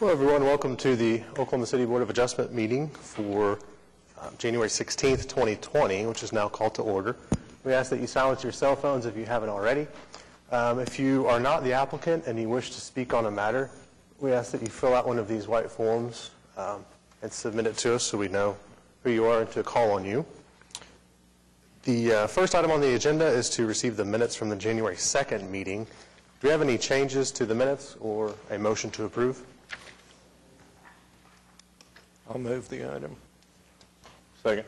Hello everyone, welcome to the Oklahoma City Board of Adjustment meeting for January 16th, 2020, which is now called to order. We ask that you silence your cell phones if you haven't already. If you are not the applicant and you wish to speak on a matter, we ask that you fill out one of these white forms and submit it to us so we know who you are and to call on you. The first item on the agenda is to receive the minutes from the January 2nd meeting. Do we have any changes to the minutes or a motion to approve? I'll move the item. Second.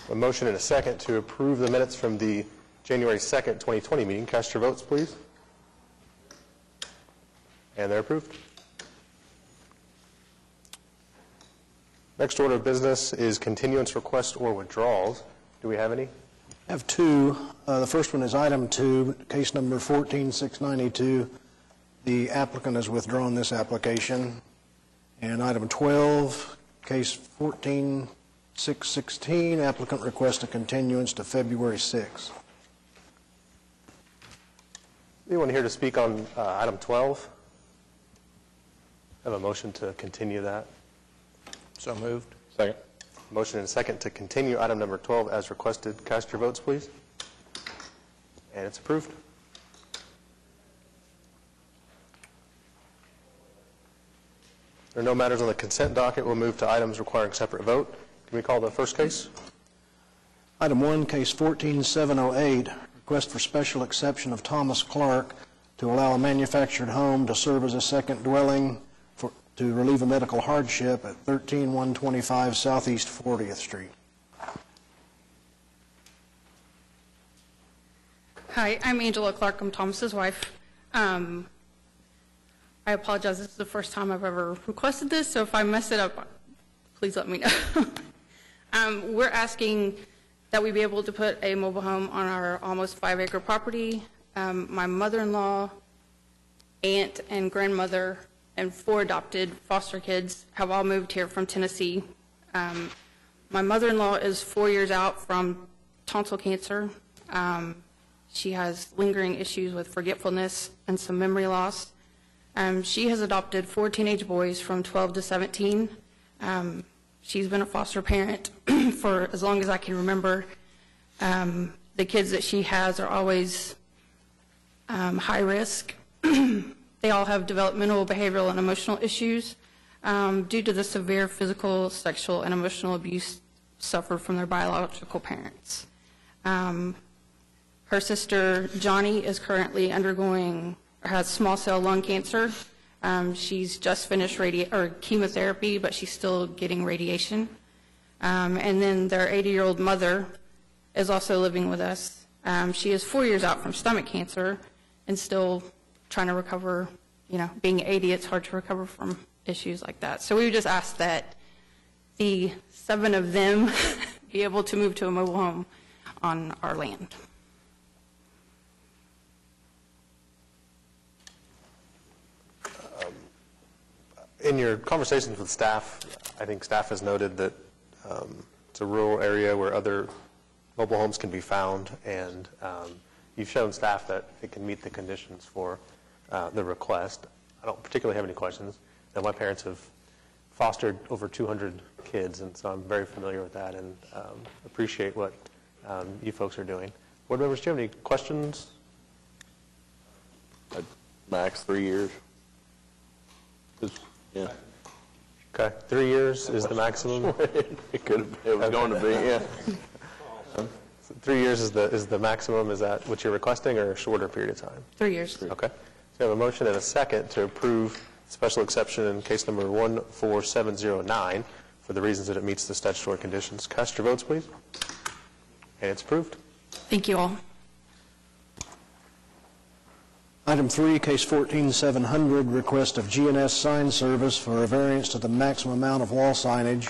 A motion and a second to approve the minutes from the January 2nd, 2020 meeting. Cast your votes, please. And they're approved. Next order of business is continuance requests or withdrawals. Do we have any? I have two. The first one is item 2, case number 14692. The applicant has withdrawn this application. And item 12, case 14616, applicant requests a continuance to February 6. Anyone here to speak on item 12? Have a motion to continue that. So moved. Second. Motion and a second to continue item number 12 as requested. Cast your votes, please. And it's approved. There are no matters on the consent docket. We'll move to items requiring separate vote. Can we call the first case? Item 1, case 14708, request for special exception of Thomas Clark to allow a manufactured home to serve as a second dwelling to relieve a medical hardship at 13125 Southeast 40th Street. Hi, I'm Angela Clark. I'm Thomas's wife. I apologize. This is the first time I've ever requested this, so if I mess it up, please let me know. We're asking that we be able to put a mobile home on our almost 5-acre property. My mother-in-law, aunt, and grandmother and 4 adopted foster kids have all moved here from Tennessee. My mother-in-law is 4 years out from tonsil cancer. She has lingering issues with forgetfulness and some memory loss. She has adopted 4 teenage boys from 12 to 17. She's been a foster parent for as long as I can remember. The kids that she has are always high risk. They all have developmental, behavioral, and emotional issues due to the severe physical, sexual, and emotional abuse suffered from their biological parents. Her sister, Johnny, is currently has small cell lung cancer. She's just finished chemotherapy, but she's still getting radiation. And then their 80-year-old mother is also living with us. She is 4 years out from stomach cancer and still trying to recover. You know, being 80, it's hard to recover from issues like that. So we would just ask that the 7 of them be able to move to a mobile home on our land. In your conversations with staff, I think staff has noted that it's a rural area where other mobile homes can be found, and you've shown staff that it can meet the conditions for the request. I don't particularly have any questions. And my parents have fostered over 200 kids, and so I'm very familiar with that and appreciate what you folks are doing. Board members, do you have any questions? Max 3 years. Yeah. Okay, 3 years is the maximum. It was going to be, yeah. 3 years is the maximum. Is that what you're requesting, or a shorter period of time? 3 years. Okay. So we have a motion and a second to approve special exception in case number 14709 for the reasons that it meets the statutory conditions. Cast your votes, please. And it's approved. Thank you all. Item 3, case 14700, request of G&S Sign Service for a variance to the maximum amount of wall signage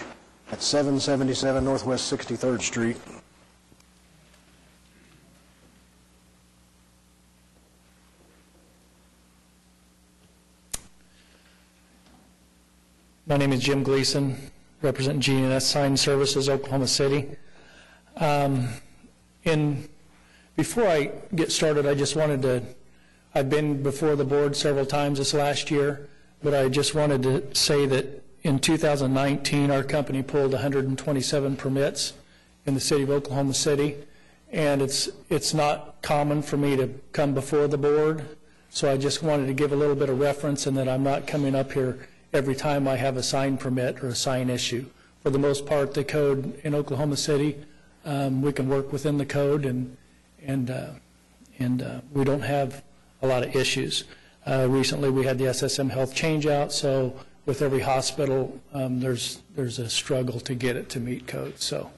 at 777 Northwest 63rd Street. My name is Jim Gleason, representing G&S Sign Services, Oklahoma City. Before I get started, I just wanted to, I've been before the board several times this last year. but I just wanted to say that in 2019, our company pulled 127 permits in the city of Oklahoma City, and it's not common for me to come before the board, so I just wanted to give a little bit of reference, and that I'm not coming up here every time I have a sign permit or a sign issue. For the most part, the code in Oklahoma City, we can work within the code, and we don't have a lot of issues. Recently, we had the SSM Health change-out, so with every hospital, there's a struggle to get it to meet code. So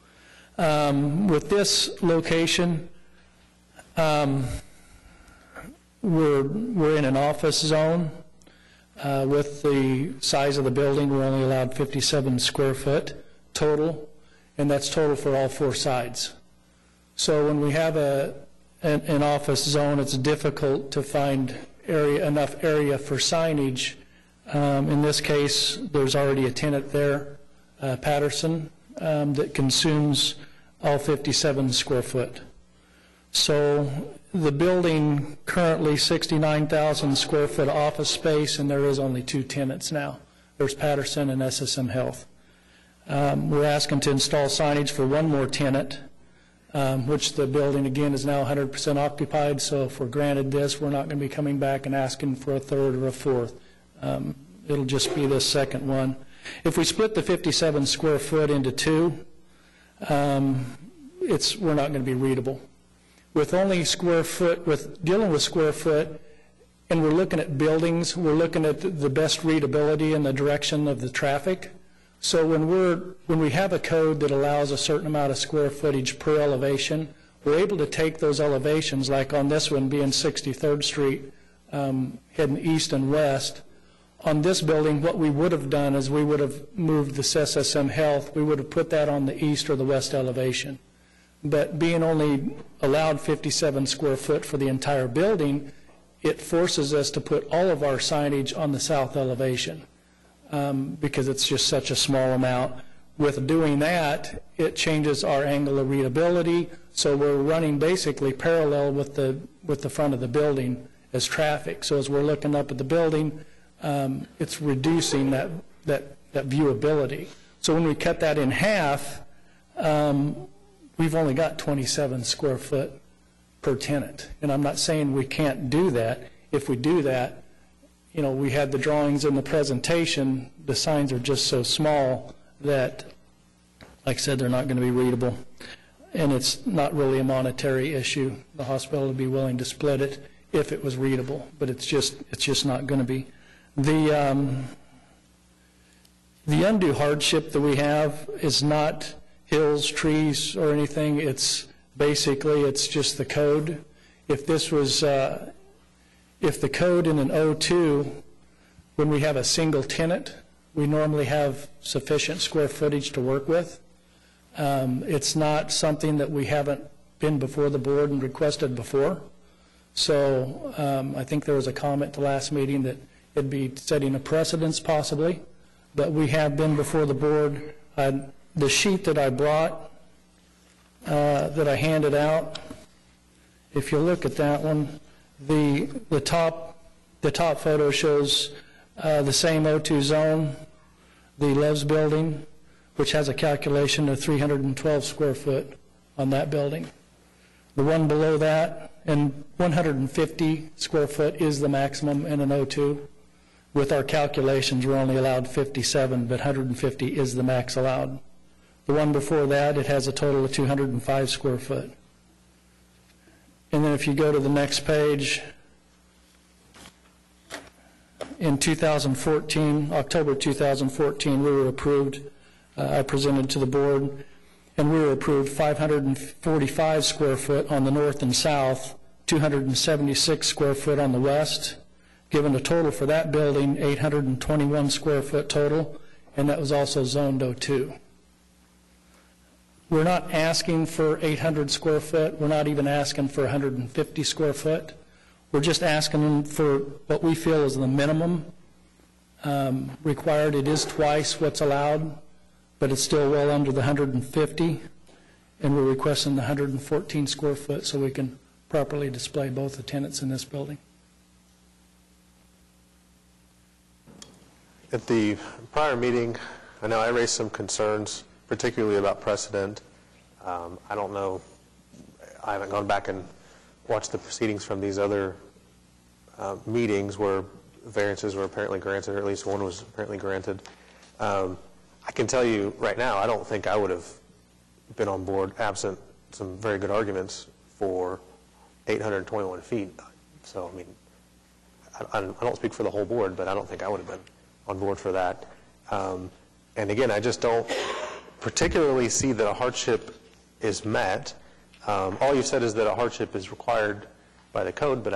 with this location, we're in an office zone. With the size of the building, we're only allowed 57 square foot total, and that's total for all 4 sides. So when we have an office zone, it's difficult to find enough area for signage. In this case, there's already a tenant there, Patterson, that consumes all 57 square foot. So the building currently 69,000 square foot office space, and there is only 2 tenants now. There's Patterson and SSM Health. We're asking to install signage for 1 more tenant, which the building, again, is now 100% occupied, so if we're granted this, we're not going to be coming back and asking for a 3rd or a 4th. It'll just be this second one. If we split the 57 square foot into 2, we're not going to be readable. With only square foot, with dealing with square foot, and we're looking at buildings, we're looking at the best readability in the direction of the traffic. So when we have a code that allows a certain amount of square footage per elevation, we're able to take those elevations, like on this one being 63rd Street, heading east and west. On this building, what we would have done is we would have moved the SSM Health, we would have put that on the east or the west elevation. But being only allowed 57 square foot for the entire building, it forces us to put all of our signage on the south elevation because it's just such a small amount. With doing that, it changes our angle of readability, so we're running basically parallel with the front of the building as traffic. So as we're looking up at the building, it's reducing that viewability. So when we cut that in half, we've only got 27 square foot per tenant. And I'm not saying we can't do that. If we do that, you know, we had the drawings in the presentation. The signs are just so small that, like I said, they're not going to be readable. And it's not really a monetary issue. The hospital would be willing to split it if it was readable, but it's just not going to be. The undue hardship that we have is not hills, trees, or anything. It's basically, it's just the code. If this was, if the code in an O2, when we have a single tenant, we normally have sufficient square footage to work with. It's not something that we haven't been before the board and requested before. So I think there was a comment the last meeting that it'd be setting a precedence possibly, but we have been before the board. The sheet that I brought, that I handed out, if you look at that one, the top photo shows the same O2 zone, the Loves building, which has a calculation of 312 square foot on that building. The one below that, and 150 square foot is the maximum in an O2. With our calculations, we're only allowed 57, but 150 is the max allowed. The one before that, it has a total of 205 square foot. And then if you go to the next page, in 2014, October 2014, we were approved, I presented to the board, and we were approved 545 square foot on the north and south, 276 square foot on the west, given a total for that building, 821 square foot total, and that was also zoned O2. We're not asking for 800 square foot. We're not even asking for 150 square foot. We're just asking for what we feel is the minimum required. It is twice what's allowed, but it's still well under the 150, and we're requesting the 114 square foot so we can properly display both the tenants in this building. At the prior meeting, I know I raised some concerns, particularly about precedent. I don't know, I haven't gone back and watched the proceedings from these other meetings where variances were apparently granted, or at least one was apparently granted. I can tell you right now, I don't think I would have been on board absent some very good arguments for 821 feet. So, I mean, I don't speak for the whole board, but I don't think I would have been on board for that. And again, I just don't particularly see that a hardship is met. All you said is that a hardship is required by the code, but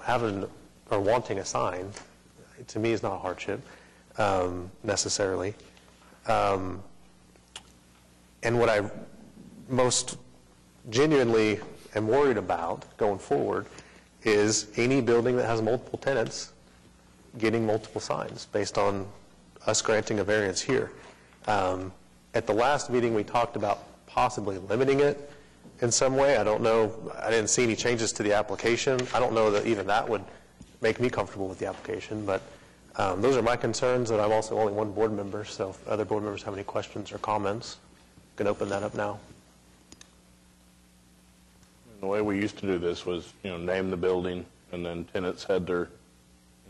having or wanting a sign, to me, is not a hardship necessarily. And what I most genuinely am worried about going forward is any building that has multiple tenants getting multiple signs based on us granting a variance here. At the last meeting, we talked about possibly limiting it in some way. I don't know. I didn't see any changes to the application. I don't know that even that would make me comfortable with the application, but those are my concerns, and I'm also only one board member, so if other board members have any questions or comments, you can open that up now. The way we used to do this was, name the building, and then tenants had their,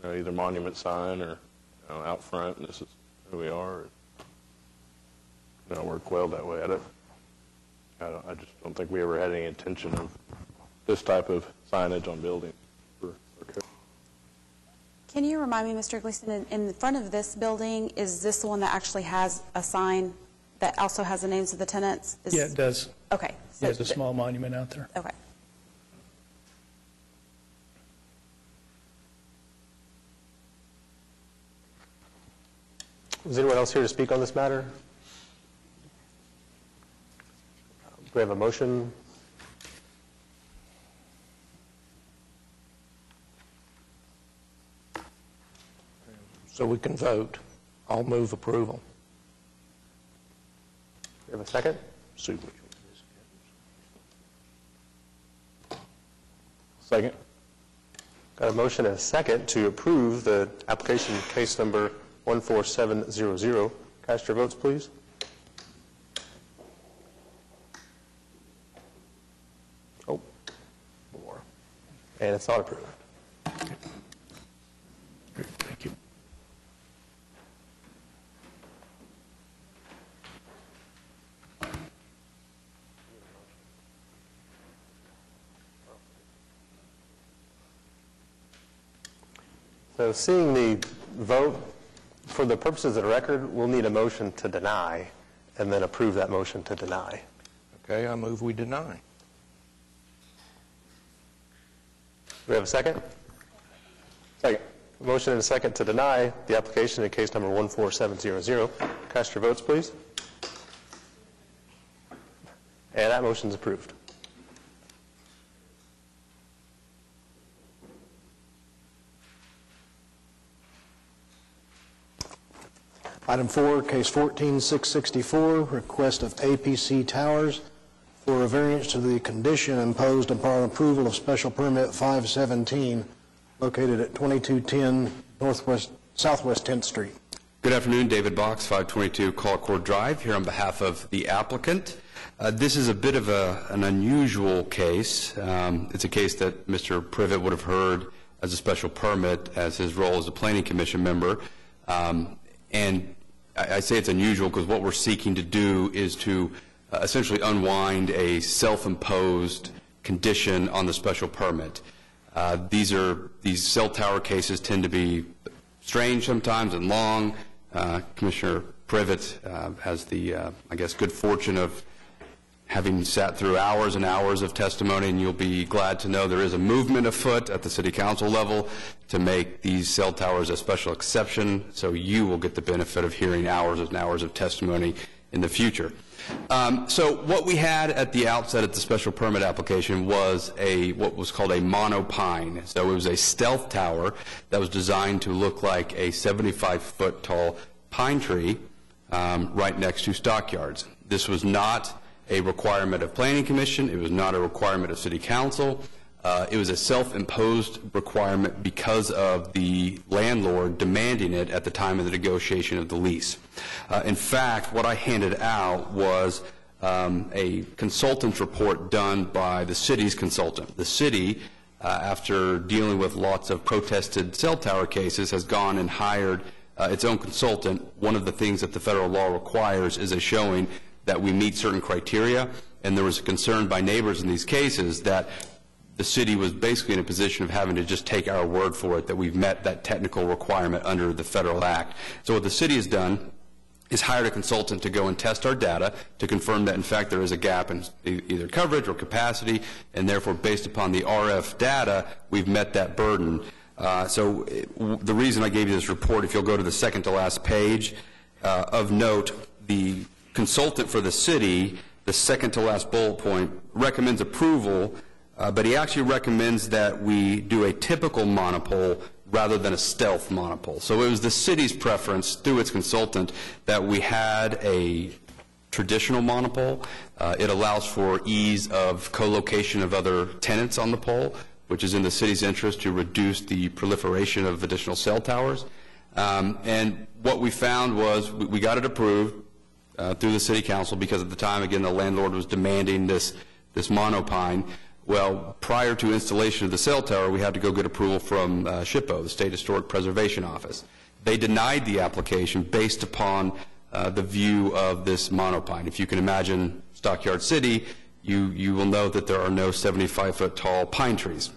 either monument sign or out front, and this is who we are. It don't work well that way. I just don't think we ever had any intention of this type of signage on buildings. Can you remind me, Mr. Gleason, in front of this building, is this the one that actually has a sign that also has the names of the tenants? Yeah, it does. Okay. So There's a small monument out there. Okay. Is anyone else here to speak on this matter? Do we have a motion? So we can vote. I'll move approval. Do we have a second? Second. Got a motion and a second to approve the application case number 14700. Cast your votes, please. Oh, more. And it's not approved. Thank you. So seeing the vote, for the purposes of the record, we'll need a motion to deny and then approve that motion to deny. Okay, I move we deny. Do we have a second? Second. Motion and a second to deny the application in case number 14700. Cast your votes, please. And that motion is approved. Item 4, case 14664, request of APC Towers for a variance to the condition imposed upon approval of special permit 517 located at 2210 Southwest 10th Street. Good afternoon, David Box, 522 Collicord Drive, here on behalf of the applicant. This is a bit of an unusual case. It's a case that Mr. Privet would have heard as a special permit as his role as a planning commission member. And I say it's unusual because what we're seeking to do is to essentially unwind a self-imposed condition on the special permit. These cell tower cases tend to be strange sometimes and long. Commissioner Privet has the, I guess, good fortune of having sat through hours and hours of testimony, and you'll be glad to know there is a movement afoot at the city council level to make these cell towers a special exception, so you will get the benefit of hearing hours and hours of testimony in the future. So what we had at the outset at the special permit application was what was called a monopine. So it was a stealth tower that was designed to look like a 75-foot tall pine tree right next to stockyards. This was not a requirement of planning commission. It was not a requirement of city council. It was a self-imposed requirement because of the landlord demanding it at the time of the negotiation of the lease. In fact, what I handed out was a consultant's report done by the city's consultant. The city, after dealing with lots of protested cell tower cases, has gone and hired its own consultant. One of the things that the federal law requires is a showing that we meet certain criteria, and there was a concern by neighbors in these cases that the city was basically in a position of having to just take our word for it that we've met that technical requirement under the federal act. So what the city has done is hired a consultant to go and test our data to confirm that, in fact, there is a gap in either coverage or capacity, and therefore, based upon the RF data, we've met that burden. The reason I gave you this report, if you'll go to the second to last page, of note, the consultant for the city, the second to last bullet point, recommends approval, but he actually recommends that we do a typical monopole rather than a stealth monopole. So it was the city's preference through its consultant that we had a traditional monopole. It allows for ease of co-location of other tenants on the pole, which is in the city's interest to reduce the proliferation of additional cell towers. And what we found was we got it approved through the city council because at the time, again, the landlord was demanding this monopine. Well, prior to installation of the cell tower, we had to go get approval from SHPO, the State Historic Preservation Office. They denied the application based upon the view of this monopine. If you can imagine Stockyard City, you will know that there are no 75-foot tall pine trees.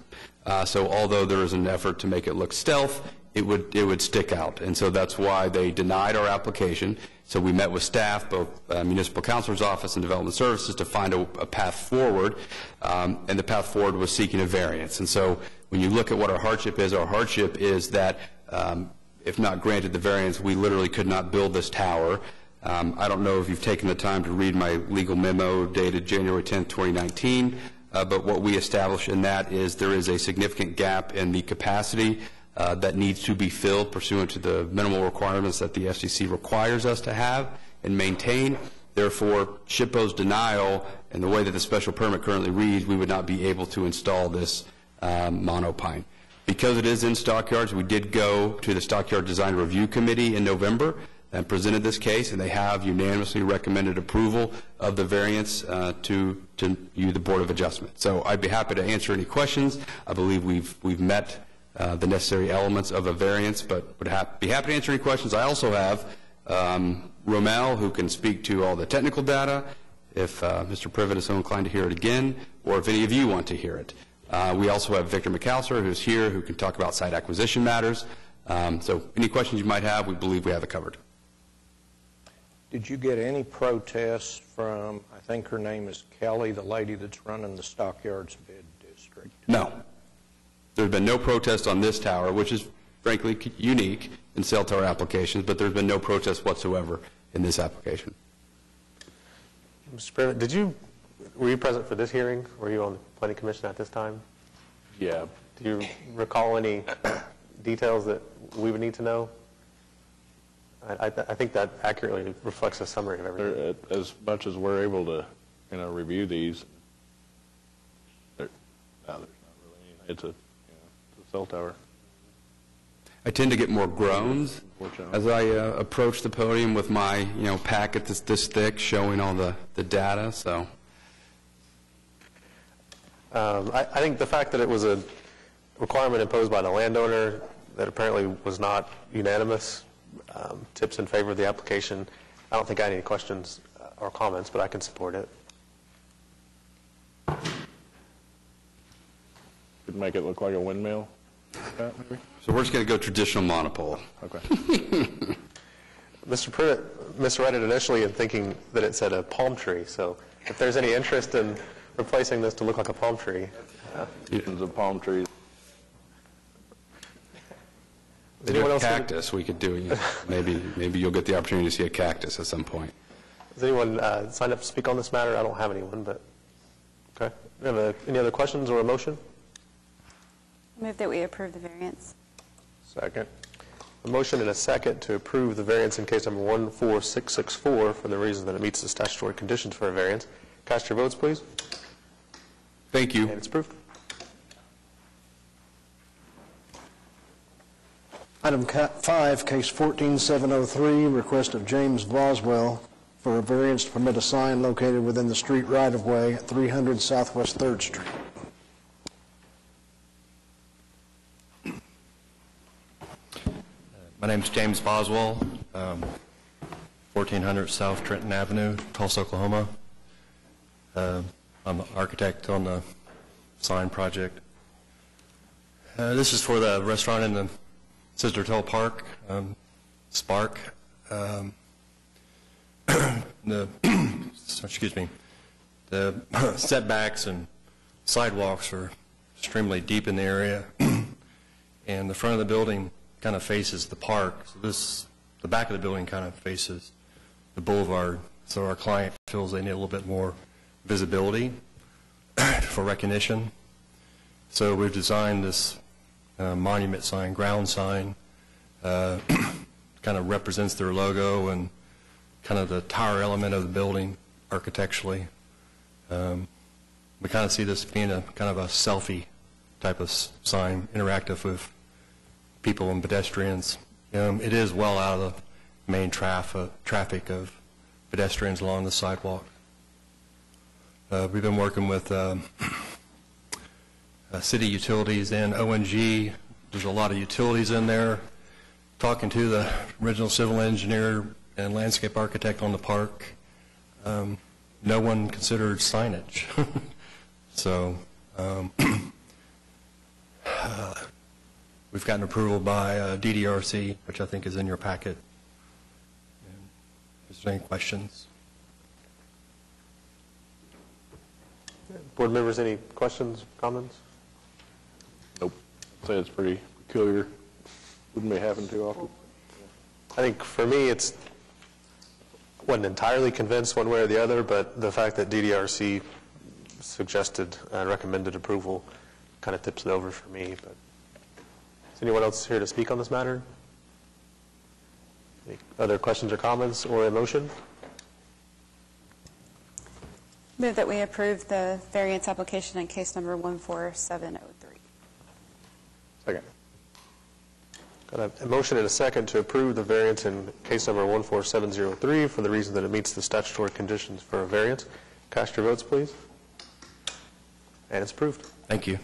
So although there is an effort to make it look stealth, it would stick out. And so that's why they denied our application. So we met with staff, both Municipal Counselor's Office and Development Services, to find a path forward. And the path forward was seeking a variance. And so when you look at what our hardship is that if not granted the variance, we literally could not build this tower. I don't know if you've taken the time to read my legal memo dated January 10, 2019, but what we established in that is there is a significant gap in the capacity that needs to be filled pursuant to the minimal requirements that the FCC requires us to have and maintain. Therefore, SHPO's denial and the way that the special permit currently reads, we would not be able to install this monopine. Because it is in Stockyards, we did go to the Stockyard Design Review Committee in November and presented this case, and they have unanimously recommended approval of the variance to you, the Board of Adjustment. So I'd be happy to answer any questions. I believe we've met the necessary elements of a variance, but would be happy to answer any questions. I also have Romel, who can speak to all the technical data, if Mr. Privet is so inclined to hear it again, or if any of you want to hear it. We also have Victor McAllister, who's here, who can talk about site acquisition matters. So any questions you might have, we believe we have it covered. Did you get any protests from, I think her name is Kelly, the lady that's running the Stockyards Bid District? No. There's been no protest on this tower, which is frankly unique in cell tower applications, but there's been no protest whatsoever in this application. Mr. Privet, were you present for this hearing? Were you on the Planning Commission at this time? Yeah. Do you recall any details that we would need to know? I think that accurately reflects a summary of everything. As much as we're able to, review these, there's not really anything. It's a cell tower. I tend to get more groans as I approach the podium with my, packet that's this thick showing all the data. So, I think the fact that it was a requirement imposed by the landowner that apparently was not unanimous tips in favor of the application. I don't think I had any questions or comments, but I can support it. Could make it look like a windmill, maybe? So we're just going to go traditional monopole. Okay. Mr. Privet misread it initially in thinking that it said a palm tree. So if there's any interest in replacing this to look like a palm tree. The palm trees. They do a cactus. We could do. Maybe you'll get the opportunity to see a cactus at some point. Does anyone sign up to speak on this matter? I don't have anyone, but okay. Do you have any other questions or a motion? I move that we approve the variance. Second. A motion and a second to approve the variance in case number 14664 for the reason that it meets the statutory conditions for a variance. Cast your votes, please. Thank you. And it's approved. Item 5, case 14703, request of James Boswell for a variance to permit a sign located within the street right-of-way at 300 Southwest 3rd Street. My name's James Boswell, 1400 South Trenton Avenue, Tulsa, Oklahoma. I'm the architect on the sign project. This is for the restaurant in the Sizzler Park, Spark. Excuse me. The setbacks and sidewalks are extremely deep in the area, and the front of the building kind of faces the park. So the back of the building kind of faces the boulevard. So our client feels they need a little bit more visibility for recognition. So we've designed this monument sign, ground sign, kind of represents their logo and kind of the tower element of the building architecturally. We kind of see this being a kind of a selfie type of sign, interactive with people and pedestrians. It is well out of the main traffic of pedestrians along the sidewalk. We've been working with city utilities and ONG. There's a lot of utilities in there. Talking to the original civil engineer and landscape architect on the park, no one considered signage. So we've gotten approval by DDRC, which I think is in your packet. And is there any questions? Board members, any questions, comments? Nope. I'd say it's pretty peculiar. Wouldn't be happening too often. I think for me, wasn't entirely convinced one way or the other, but the fact that DDRC suggested and recommended approval kind of tips it over for me. But is anyone else here to speak on this matter? Any other questions or comments or a motion? Move that we approve the variance application in case number 14703. Second. Got a motion and a second to approve the variance in case number 14703 for the reason that it meets the statutory conditions for a variance. Cast your votes, please. And it's approved. Thank you.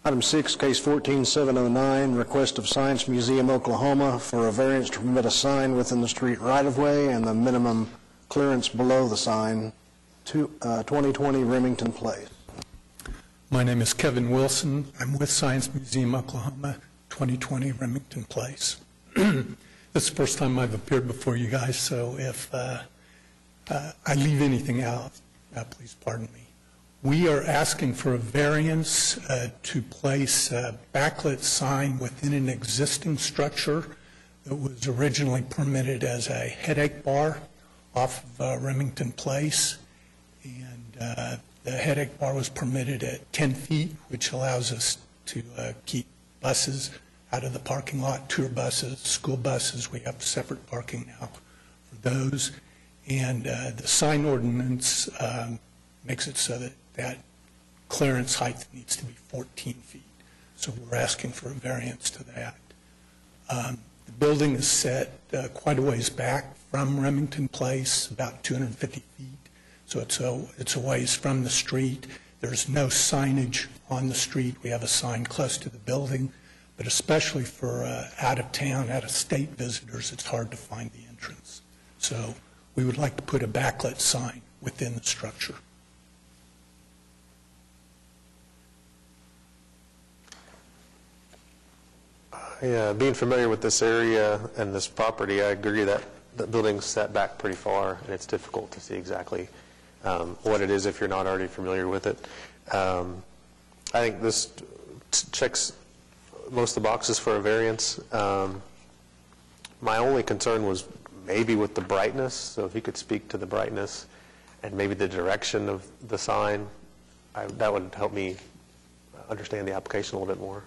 Item 6, case 14709, request of Science Museum, Oklahoma for a variance to permit a sign within the street right-of-way and the minimum clearance below the sign, 2020 Remington Place. My name is Kevin Wilson. I'm with Science Museum, Oklahoma, 2020 Remington Place. This is the first time I've appeared before you guys, so if I leave anything out, please pardon me. We are asking for a variance to place a backlit sign within an existing structure that was originally permitted as a headache bar off of Remington Place. And the headache bar was permitted at 10 feet, which allows us to keep buses out of the parking lot, tour buses, school buses. We have separate parking now for those. And the sign ordinance makes it so that clearance height needs to be 14 feet. So we're asking for a variance to that. The building is set quite a ways back from Remington Place, about 250 feet. So it's a ways from the street. There's no signage on the street. We have a sign close to the building, but especially for out-of-town, out-of-state visitors, it's hard to find the entrance. So we would like to put a backlit sign within the structure. Yeah, being familiar with this area and this property, I agree that the building's set back pretty far, and it's difficult to see exactly what it is if you're not already familiar with it. I think this checks most of the boxes for a variance. My only concern was maybe with the brightness, so if you could speak to the brightness and maybe the direction of the sign, that would help me understand the application a little bit more.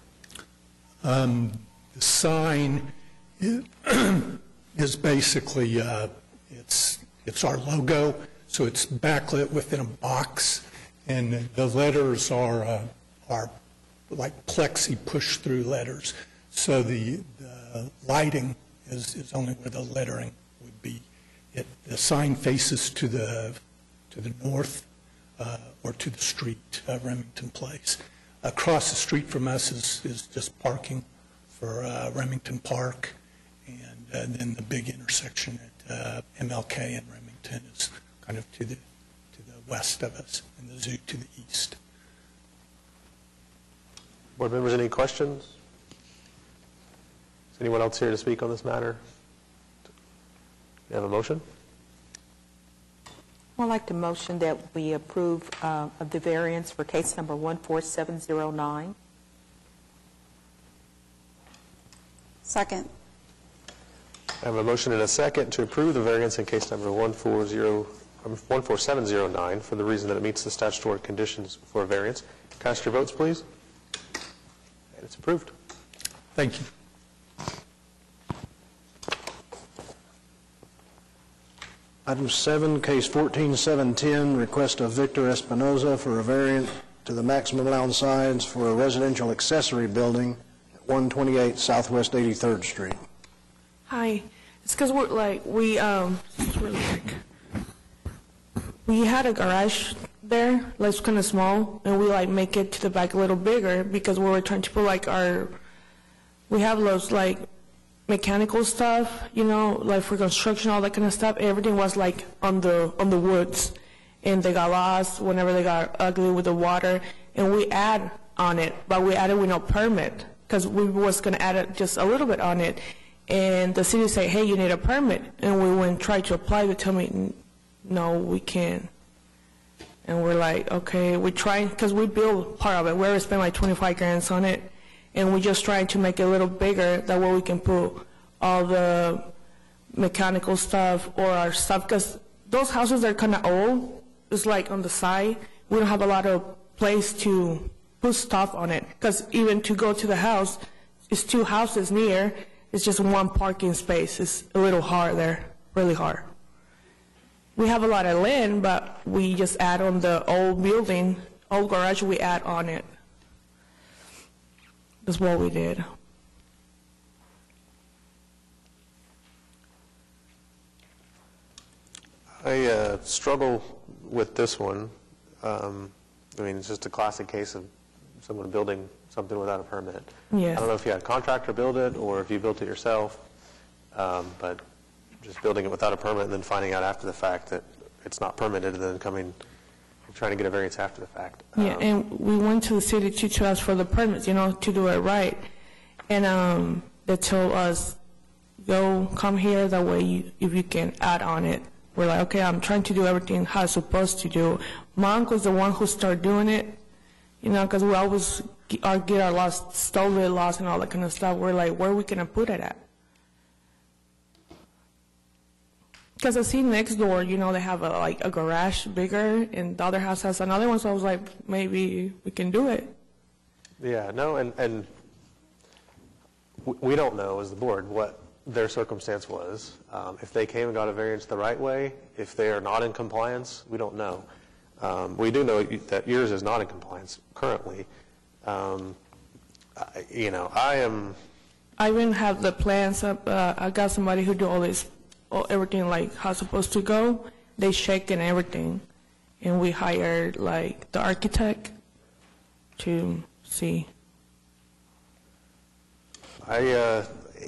The sign is basically, it's our logo, so it's backlit within a box, and the letters are are like plexi push-through letters. So the lighting is only where the lettering would be. The sign faces to the north or to the street, Remington Place. Across the street from us is just parking for Remington Park, and then the big intersection at MLK and Remington is kind of to the west of us, and the zoo to the east. Board members, any questions? Is anyone else here to speak on this matter? You have a motion? I'd like to motion that we approve of the variance for case number 14709. Second. I have a motion and a second to approve the variance in case number 14709 for the reason that it meets the statutory conditions for a variance. Cast your votes, please. And it's approved. Thank you. Item 7, case 14710, request of Victor Espinoza for a variant to the maximum allowed size for a residential accessory building at 128 Southwest 83rd Street. Hi, it's because we're like, it's really quick. We had a garage there, like it's kind of small, and we like make it to the back a little bigger because we were trying to put like we have those like mechanical stuff, you know, like for construction, all that kind of stuff. Everything was like on the woods, and they got lost whenever they got ugly with the water, and we add on it, but we added with no permit because we was going to add it just a little bit on it, and the city said, hey, you need a permit, and we went and tried to apply. They tell me, no, we can't. And we're like, okay, we tried, because we built part of it. We already spent like 25 grand on it, and we just tried to make it a little bigger, that way we can put all the mechanical stuff or our stuff, because those houses are kind of old. It's like on the side. We don't have a lot of place to put stuff on it, because even to go to the house, it's 2 houses near. It's just 1 parking space. It's a little hard there, really hard. We have a lot of land, but we just add on the old building, old garage, we add on it. That's what we did. I struggle with this one. I mean, it's just a classic case of someone building something without a permit. Yes. I don't know if you had a contractor build it or if you built it yourself, but just building it without a permit and then finding out after the fact that it's not permitted and then trying to get a variance after the fact. Yeah, and we went to the city to ask for the permits, you know, to do it right. And they told us, come here, that way if you can add on it. We're like, okay, I'm trying to do everything how I'm supposed to do. My uncle's the one who started doing it, you know, because we always get our lost and all that kind of stuff. We're like, where are we going to put it at? Because I see next door, you know, they have a garage bigger, and the other house has another one, so I was like, maybe we can do it. Yeah, no, and we don't know as the board what their circumstance was. If they came and got a variance the right way, if they are not in compliance, we don't know. We do know that yours is not in compliance currently. You know, I even have the plans up. I got somebody who do all this, everything like how it's supposed to go. They check and everything, and we hired like the architect to see.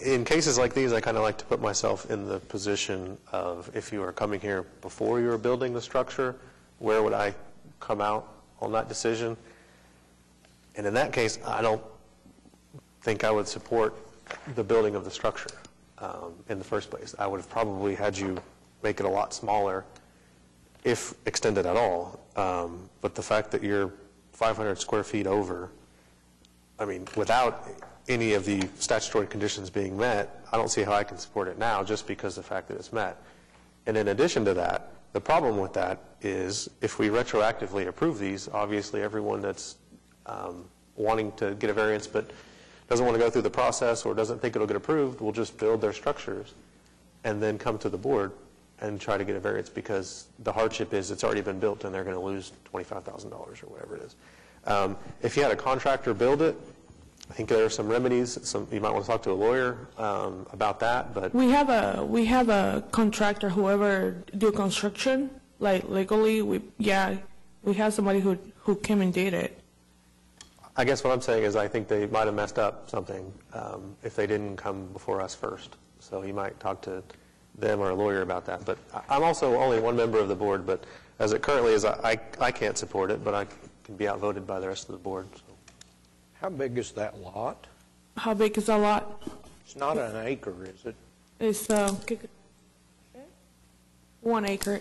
In cases like these, I kind of like to put myself in the position of if you were coming here before you were building the structure, where would I come out on that decision? And in that case, I don't think I would support the building of the structure in the first place. I would have probably had you make it a lot smaller, if extended at all. But the fact that you're 500 square feet over, I mean, without any of the statutory conditions being met, I don't see how I can support it now just because of the fact that it's met. And in addition to that, the problem with that is if we retroactively approve these, obviously everyone that's wanting to get a variance but doesn't want to go through the process or doesn't think it'll get approved will just build their structures and then come to the board and try to get a variance because the hardship is it's already been built and they're going to lose $25,000 or whatever it is. If you had a contractor build it, I think there are some remedies. You might want to talk to a lawyer about that. But we have a contractor, whoever do construction, like legally. We have somebody who came and did it. I guess what I'm saying is I think they might have messed up something if they didn't come before us first. So you might talk to them or a lawyer about that. But I'm also only one member of the board. But as it currently is, I can't support it. But I can be outvoted by the rest of the board. So. How big is that lot? How big is the lot? It's not an acre, is it? It's 1 acre.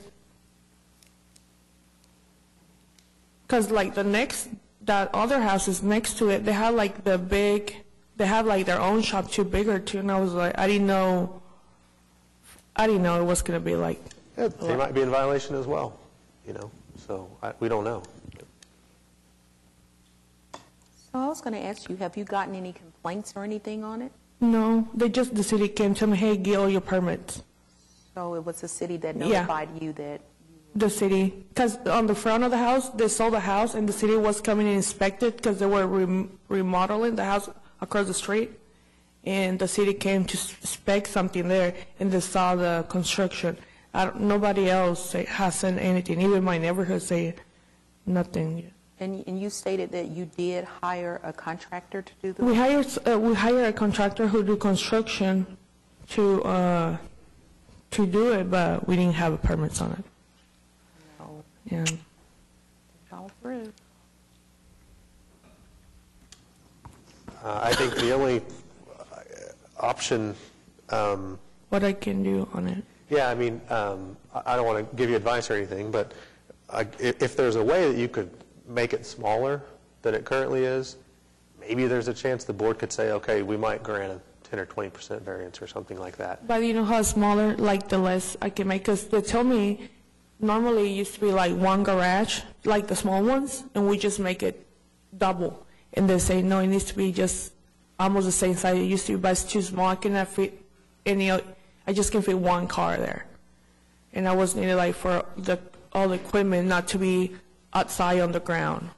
Because like that other house is next to it. They have like they have like their own shop too, bigger too. And I was like, I didn't know it was gonna be like. Yeah, they might be in violation as well, So we don't know. So I was going to ask you, have you gotten any complaints or anything on it? No, the city came to me, hey, get all your permits. So it was the city that notified you that? The city, because on the front of the house, they sold the house, and the city was coming and inspected because they were remodeling the house across the street. And the city came to inspect something there, and they saw the construction. Nobody else has said anything. Even my neighborhood say nothing yet. And you stated that you did hire a contractor to do the We hire a contractor who do construction to do it, but we didn't have permits on it. No. Yeah. All through. I think the only option. What I can do on it. Yeah, I mean, I don't want to give you advice or anything, but if there's a way that you could make it smaller than it currently is, maybe there's a chance the board could say, okay, we might grant a 10 or 20% variance or something like that. But you know how smaller, like the less I can make, because they tell me normally it used to be like one garage, like the small ones, and we just make it double. And they say, no, it needs to be just almost the same size it used to be, but it's too small. I cannot fit I just can fit one car there. And I was needed like for all the equipment not to be outside on the ground.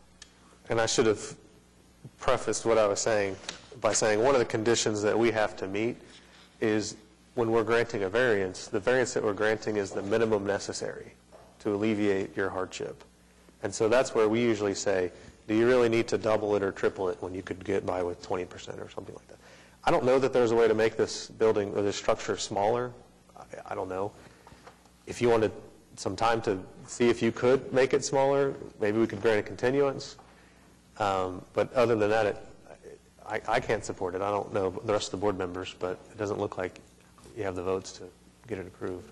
And I should have prefaced what I was saying by saying one of the conditions that we have to meet is when we're granting a variance, the variance that we're granting is the minimum necessary to alleviate your hardship. And so that's where we usually say, do you really need to double it or triple it when you could get by with 20% or something like that? I don't know that there's a way to make this building or this structure smaller. I don't know. If you wanted some time to see if you could make it smaller, maybe we could grant a continuance. But other than that, I can't support it. I don't know the rest of the board members, but it doesn't look like you have the votes to get it approved.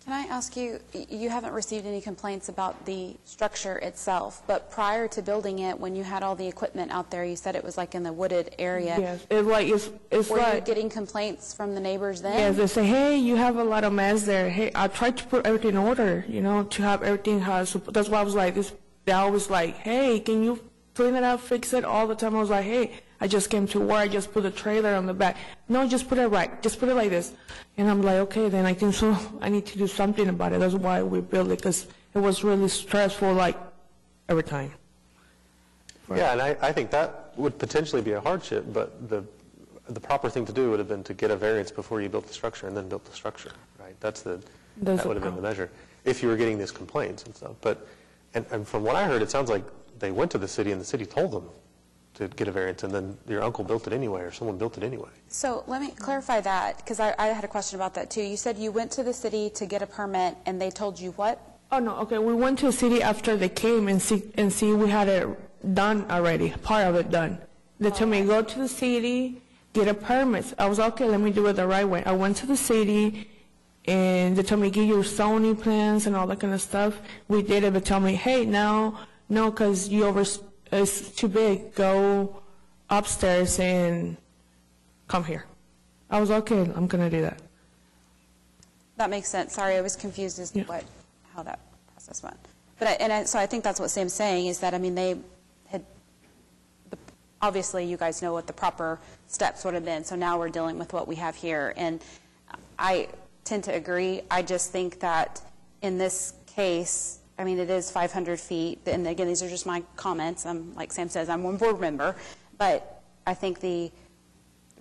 Can I ask you, you haven't received any complaints about the structure itself, but prior to building it, when you had all the equipment out there, you said it was like in the wooded area. Yes, it's Were like... you getting complaints from the neighbors then? Yes, they say, hey, you have a lot of mess there. Hey, I tried to put everything in order, to have everything has... That's why I was like, they always like, hey, can you clean it up, fix it all the time? I was like, hey, I just came to work, I just put a trailer on the back. No, just put it right, just put it like this. And I'm like, okay, then I think so. I need to do something about it. That's why we built it, because it was really stressful, like, every time. Yeah, and I think that would potentially be a hardship, but the proper thing to do would have been to get a variance before you built the structure and then built the structure, right? That would have been the measure, if you were getting these complaints and stuff. But, and from what I heard, it sounds like they went to the city and the city told them to get a variance, and then your uncle built it anyway, or someone built it anyway. So let me clarify that, because I had a question about that too. You said you went to the city to get a permit, and they told you what? Oh, no, okay, we went to the city after they came and see we had it done already, part of it done. They told me, go to the city, get a permit. I was okay, let me do it the right way. I went to the city, and they told me, get your zoning plans and all that kind of stuff. We did it, but tell me, hey, no, because it's too big, go upstairs and come here. I was okay, I'm going to do that. That makes sense. Sorry, I was confused as to how that process went. But so I think that's what Sam's saying, is that, I mean, they had, obviously you guys know what the proper steps would have been, so now we're dealing with what we have here. And I tend to agree. I just think that in this case, I mean, it is 500 feet, and again, these are just my comments. Like Sam says, I'm one board member, but I think the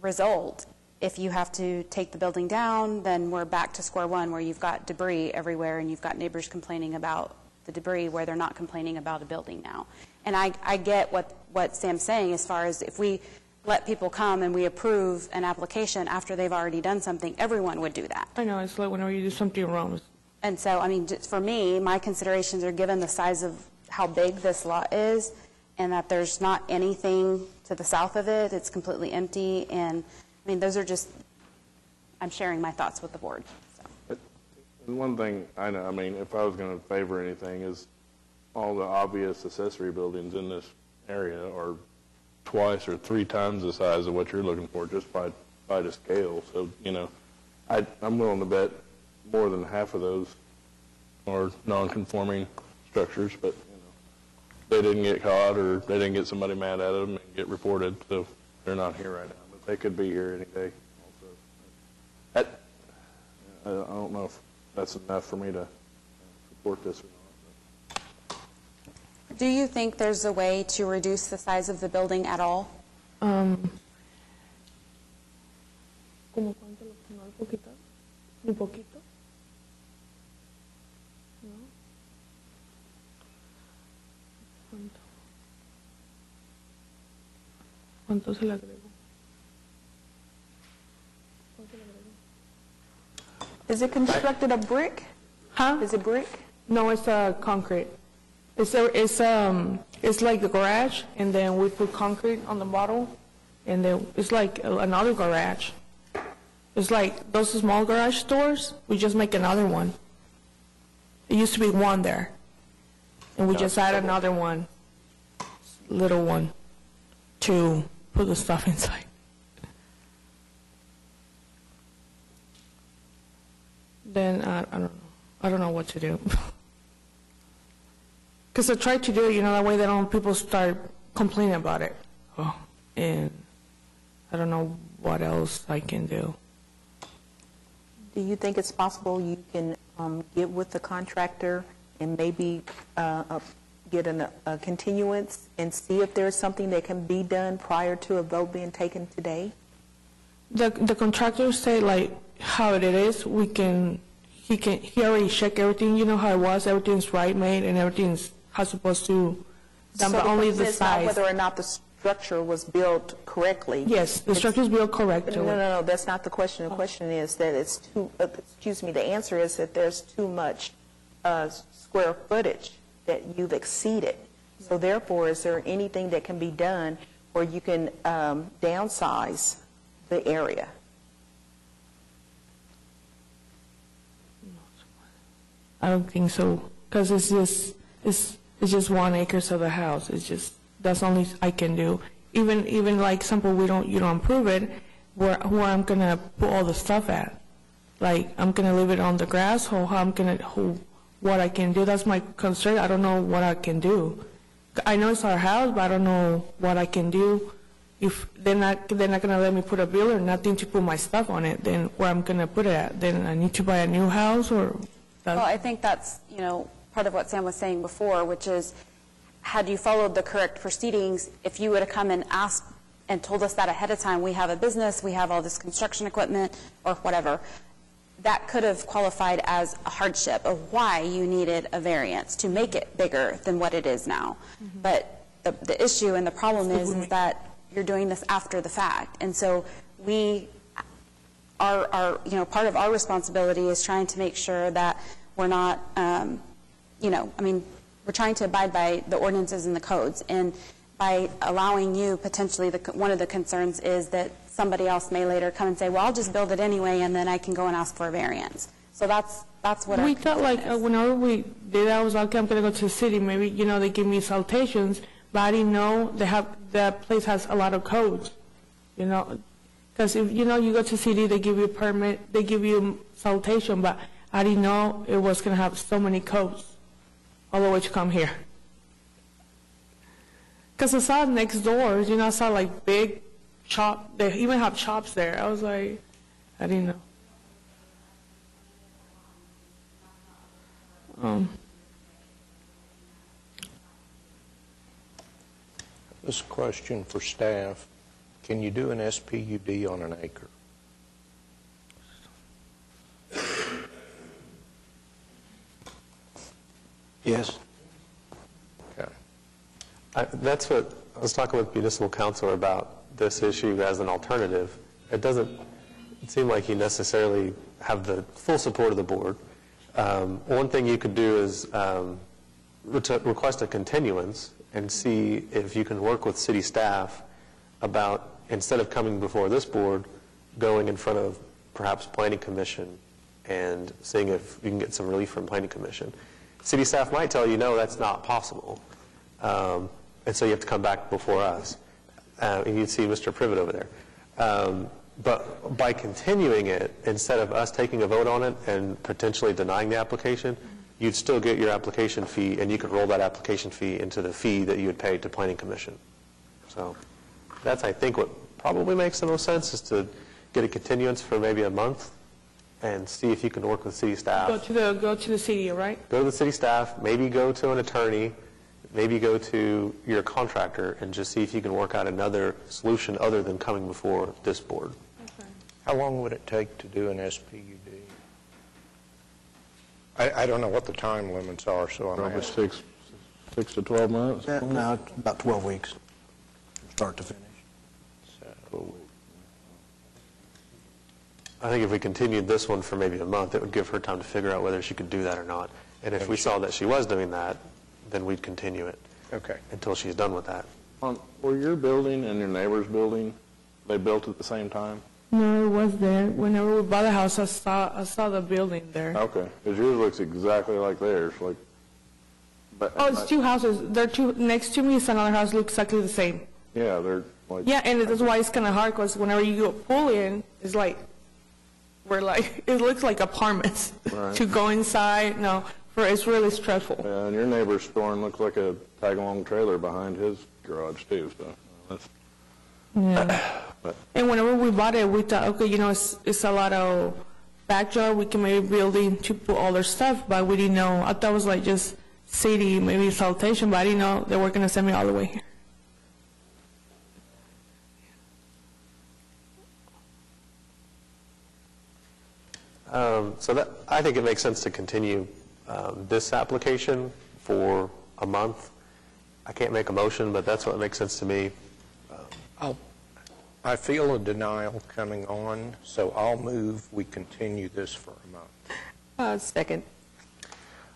result, if you have to take the building down, then we're back to square one where you've got debris everywhere and you've got neighbors complaining about the debris where they're not complaining about a building now. And I get what Sam's saying as far as if we let people come and we approve an application after they've already done something, everyone would do that. I know, it's like whenever you do something wrong. And so, I mean, just for me, my considerations are given the size of how big this lot is and that there's not anything to the south of it. It's completely empty. And, I mean, those are just, I'm sharing my thoughts with the board. So. One thing I know, I mean, if I was going to favor anything, is all the obvious accessory buildings in this area are twice or 3 times the size of what you're looking for just by the scale. So, you know, I'm willing to bet more than half of those are non-conforming structures, but you know, they didn't get caught or they didn't get somebody mad at them and get reported, so they're not here right now. But they could be here any day. Also, I don't know if that's enough for me to support this or not. Do you think there's a way to reduce the size of the building at all? ¿Cómo cuánto lo pongo? ¿Un poquito? ¿Un poquito? ¿No? ¿Cuánto? ¿Cuánto se le agrego? ¿Cuánto le agrego? Is it constructed of brick? Huh? Is it brick? No, it's concrete. It's like the garage, and then we put concrete on the bottom, and then it's like another garage. It's like those small garage doors, we just make another one. It used to be one there, and we just add another one, little one, to put the stuff inside. Then I don't know. I don't know what to do. Because I tried to do it, you know, that way they don't people start complaining about it. Oh, and I don't know what else I can do. Do you think it's possible you can get with the contractor and maybe get a continuance and see if there's something that can be done prior to a vote being taken today? The contractor say like how it is. He already checked everything. You know how it was. Everything's right made and everything's how it's supposed to. Done, so but only the it's not size. whether or not the structure was built correctly. Yes, the structure is built correctly. No, that's not the question. The question is that it's too, the answer is that there's too much square footage that you've exceeded. So therefore, is there anything that can be done where you can downsize the area? I don't think so, because it's just 1 acre of the house. It's just, that's only I can do. Even like example, you don't approve it, where I'm gonna put all the stuff at. Like I'm gonna leave it on the grass, or what I can do. That's my concern. I don't know what I can do. I know it's our house, but I don't know what I can do. If they're not gonna let me put a bill or nothing to put my stuff on it, then where I'm gonna put it at? Then I need to buy a new house or. Well, I think that's, you know, part of what Sam was saying before, which is, had you followed the correct proceedings, if you would have come and asked and told us that ahead of time, we have a business, we have all this construction equipment, or whatever, that could have qualified as a hardship of why you needed a variance to make it bigger than what it is now. Mm-hmm. But the issue and the problem is that you're doing this after the fact. And so our you know, part of our responsibility is trying to make sure that we're not, you know, I mean, we're trying to abide by the ordinances and the codes. And by allowing you, potentially, one of the concerns is that somebody else may later come and say, well, I'll just build it anyway, and then I can go and ask for a variance. So that's what we thought, like, whenever we did that, I was like, okay, I'm going to go to the city. Maybe, you know, they give me citations, but I didn't know that place has a lot of codes, you know. Because if, you know, you go to city, they give you a permit, they give you citation, but I didn't know it was going to have so many codes all the way to come here. Because I saw next door, you know, I saw like big shop, they even have shops there. I was like, I didn't know. This is a question for staff. Can you do an SPUD on an acre? Yes. Okay. That's what I was talking with municipal council about this issue as an alternative. It doesn't seem like you necessarily have the full support of the board. One thing you could do is request a continuance and see if you can work with city staff about, instead of coming before this board, going in front of perhaps planning commission and seeing if you can get some relief from planning commission. City staff might tell you, no, that's not possible. And so you have to come back before us. And you'd see Mr. Privet over there. But by continuing it, instead of us taking a vote on it and potentially denying the application, you'd still get your application fee, and you could roll that application fee into the fee that you would pay to planning commission. So that's, I think, what probably makes the most sense, is to get a continuance for maybe a month and see if you can work with city staff. Go to the city, right? Go to the city staff, maybe go to an attorney, maybe go to your contractor, and just see if you can work out another solution other than coming before this board. Okay. How long would it take to do an SPUD? I don't know what the time limits are, so I'm Probably asking. 6 to 12 months. No, about 12 weeks, start to finish. I think if we continued this one for maybe a month, it would give her time to figure out whether she could do that or not. And if we saw that she was doing that, then we'd continue it Okay. until she's done with that. Were your building and your neighbor's building, they built at the same time? No, it was there. Whenever we bought the house, I saw the building there. Okay, because yours looks exactly like theirs, like. But, Oh, it's two houses. They're two next to me. It's another house, looks exactly the same. Yeah, they're like. Yeah, and that's why it's kind of hard, because whenever you go pull in, it's like, it looks like apartments. Right. To go inside, no, it's really stressful. Yeah, and your neighbor's store looks like a tag-along trailer behind his garage too, so that's. Yeah. But And whenever we bought it, we thought, okay, it's a lot of backyard. We can maybe build in to put all their stuff, but we didn't know. I thought it was like just city, maybe salutation, but I didn't know they were going to send me all the way here. So that, I think it makes sense to continue this application for a month. I can't make a motion, but that's what makes sense to me. I feel a denial coming on, so I'll move we continue this for a month. Second.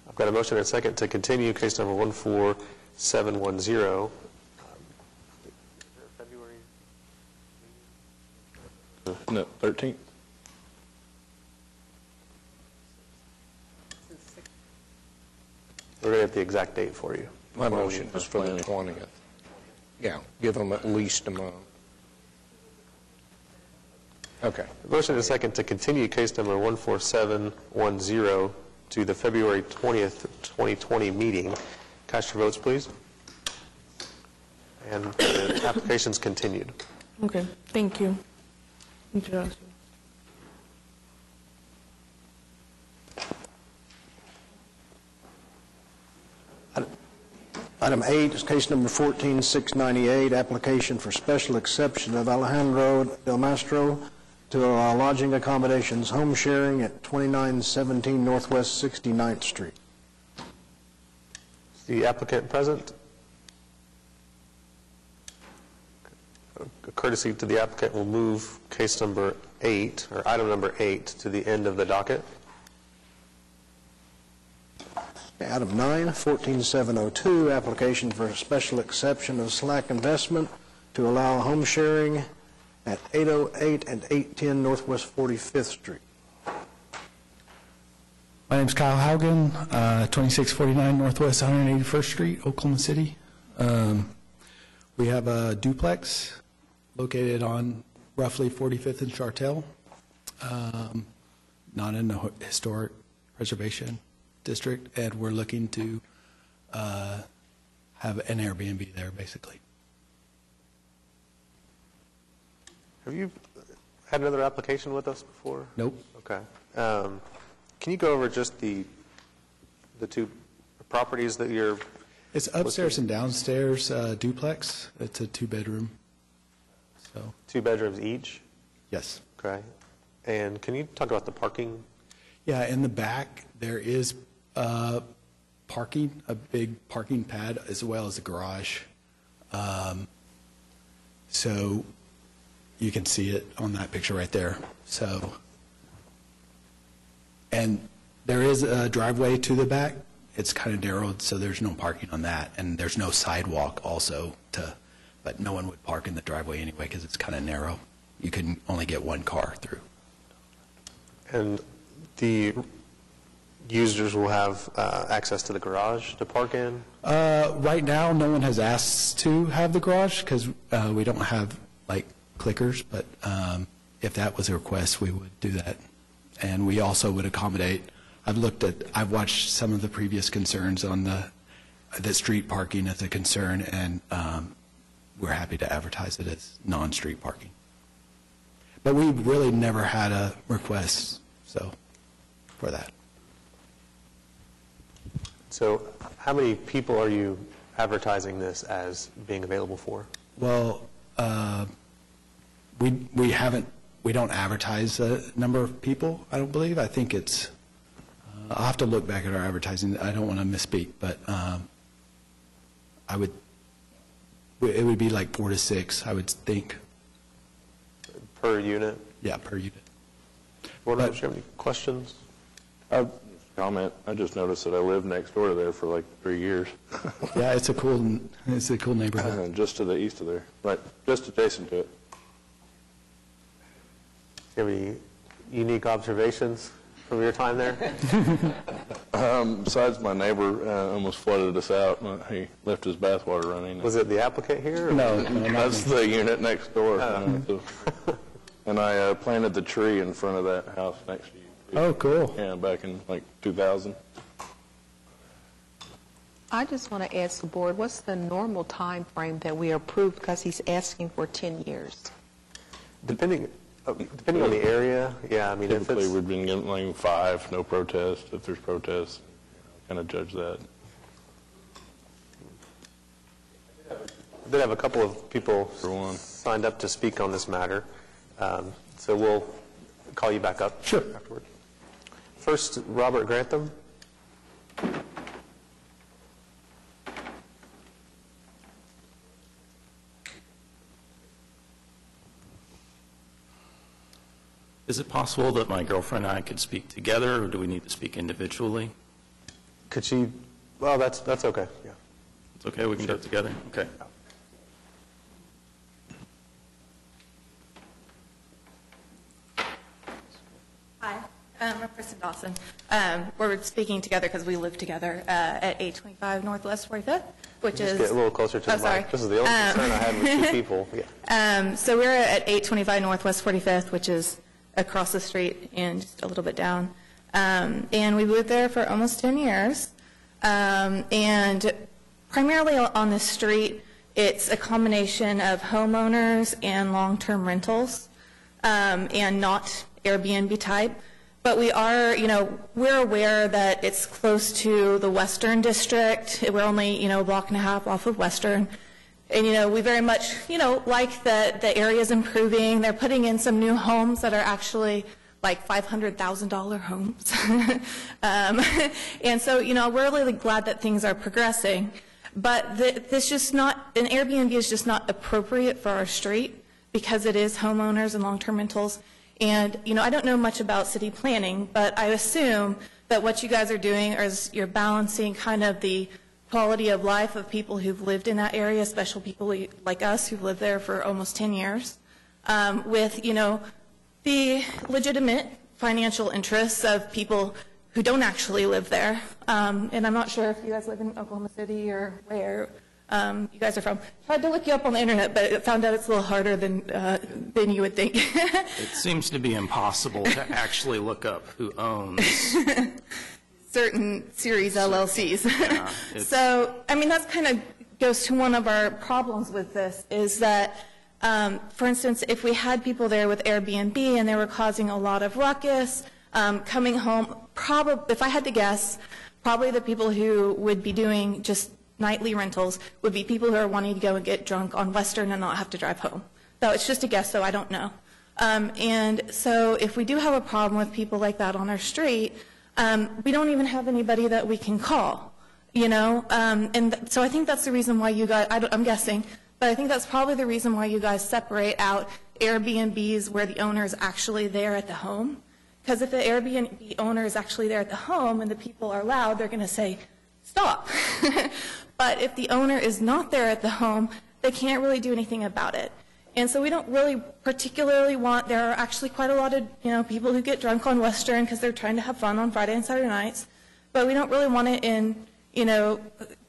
I've got a motion and a second to continue case number 14710. no, 13th. We're going to get the exact date for you. My motion is for the 20th. Yeah, give them at least a month. Okay. Motion and a second to continue case number 14710 to the February 20th, 2020 meeting. Cast your votes, please. And the application's continued. Okay, thank you. Introduction. Item 8 is case number 14698, application for special exception of Alejandro Del Mastro to allow lodging accommodations home sharing at 2917 Northwest 69th Street. Is the applicant present? A courtesy to the applicant, will move case number 8, or item number 8, to the end of the docket. Item 9, 14702, application for a special exception of Slack Investment to allow home sharing at 808 and 810 Northwest 45th Street. My name's Kyle Haugen, 2649 Northwest 181st Street, Oklahoma City. We have a duplex located on roughly 45th and Chartel, not in the historic preservation district, and we're looking to have an Airbnb there, basically. Have you had another application with us before? Nope. Okay. Can you go over just the two properties that you're It's upstairs and downstairs duplex. It's a two-bedroom. So 2 bedrooms each? yes. Okay. And can you talk about the parking? Yeah, in the back, there is parking, a big parking pad, as well as a garage. So you can see it on that picture right there. So, and there is a driveway to the back. It's kind of narrowed, so there's no parking on that. And there's no sidewalk also but no one would park in the driveway anyway because it's kind of narrow. You can only get one car through. And the users will have access to the garage to park in? Right now, no one has asked to have the garage because we don't have like clickers, but if that was a request, we would do that. And we also would accommodate, I've watched some of the previous concerns on the street parking as a concern, and we're happy to advertise it as non-street parking. But we really never had a request for that. So how many people are you advertising this as being available for? Well, we don't advertise a number of people, I don't believe. I think it's, I'll have to look back at our advertising. I don't want to misspeak, but it would be like 4 to 6, I would think. Per unit? Yeah, per unit. Board members, do you have any questions? Comment. I just noticed that I lived next door to there for like 3 years. Yeah, it's a cool neighborhood. Just to the east of there, right, just adjacent to it. Do you have any unique observations from your time there? Besides, my neighbor almost flooded us out. He left his bathwater running. Was it the applicant here? Or? No, That's the unit next door. And I planted the tree in front of that house next to you. Oh, cool. Yeah, back in like 2000. I just want to ask the board, what's the normal time frame that we approve, because he's asking for 10 years? Depending on the area, yeah. I mean, if Typically, it's, we've been getting like 5, no protest. If there's protests, kind of judge that. I did have a couple of people signed up to speak on this matter, so we'll call you back up afterward. First, Robert Grantham. Is it possible that my girlfriend and I could speak together, or do we need to speak individually? Could she? Well, that's okay. Yeah. It's okay. We can do it together. Okay. Hi, I'm Kristen Dawson. We're speaking together because we live together at 825 Northwest 45th, which is... Get a little closer to the mic. This is the only concern I had with 2 people. Yeah. So we're at 825 Northwest 45th, which is across the street and just a little bit down. And we lived there for almost 10 years. And primarily on this street, it's a combination of homeowners and long-term rentals, and not Airbnb type. But we are, we're aware that it's close to the Western District. We're only, a block and a half off of Western. And, we very much, like the area's improving. They're putting in some new homes that are actually like $500,000 homes. And so, we're really glad that things are progressing. But an Airbnb is just not appropriate for our street because it is homeowners and long-term rentals. And, I don't know much about city planning, but I assume that what you guys are doing is you're balancing kind of the quality of life of people who've lived in that area, especially people like us who've lived there for almost 10 years, with, the legitimate financial interests of people who don't actually live there. And I'm not sure if you guys live in Oklahoma City or where you guys are from. Tried to look you up on the internet, but I found out it's a little harder than you would think. It seems to be impossible to actually look up who owns certain series LLCs. Yeah, so, that's kind of goes to one of our problems with this is that, for instance, if we had people there with Airbnb and they were causing a lot of ruckus, coming home, if I had to guess, probably the people who would be doing just nightly rentals would be people who are wanting to go and get drunk on Western and not have to drive home. So it's just a guess, so I don't know. And so if we do have a problem with people like that on our street, we don't even have anybody that we can call, you know? So I think that's the reason why you guys, I'm guessing, but I think that's probably the reason why you guys separate out Airbnbs where the owner is actually there at the home. Because if the Airbnb owner is actually there at the home and the people are loud, they're going to say, stop. But if the owner is not there at the home, they can't really do anything about it. And so we don't really particularly want, there are actually quite a lot of, you know, people who get drunk on Western because they're trying to have fun on Friday and Saturday nights. But we don't really want it in, you know,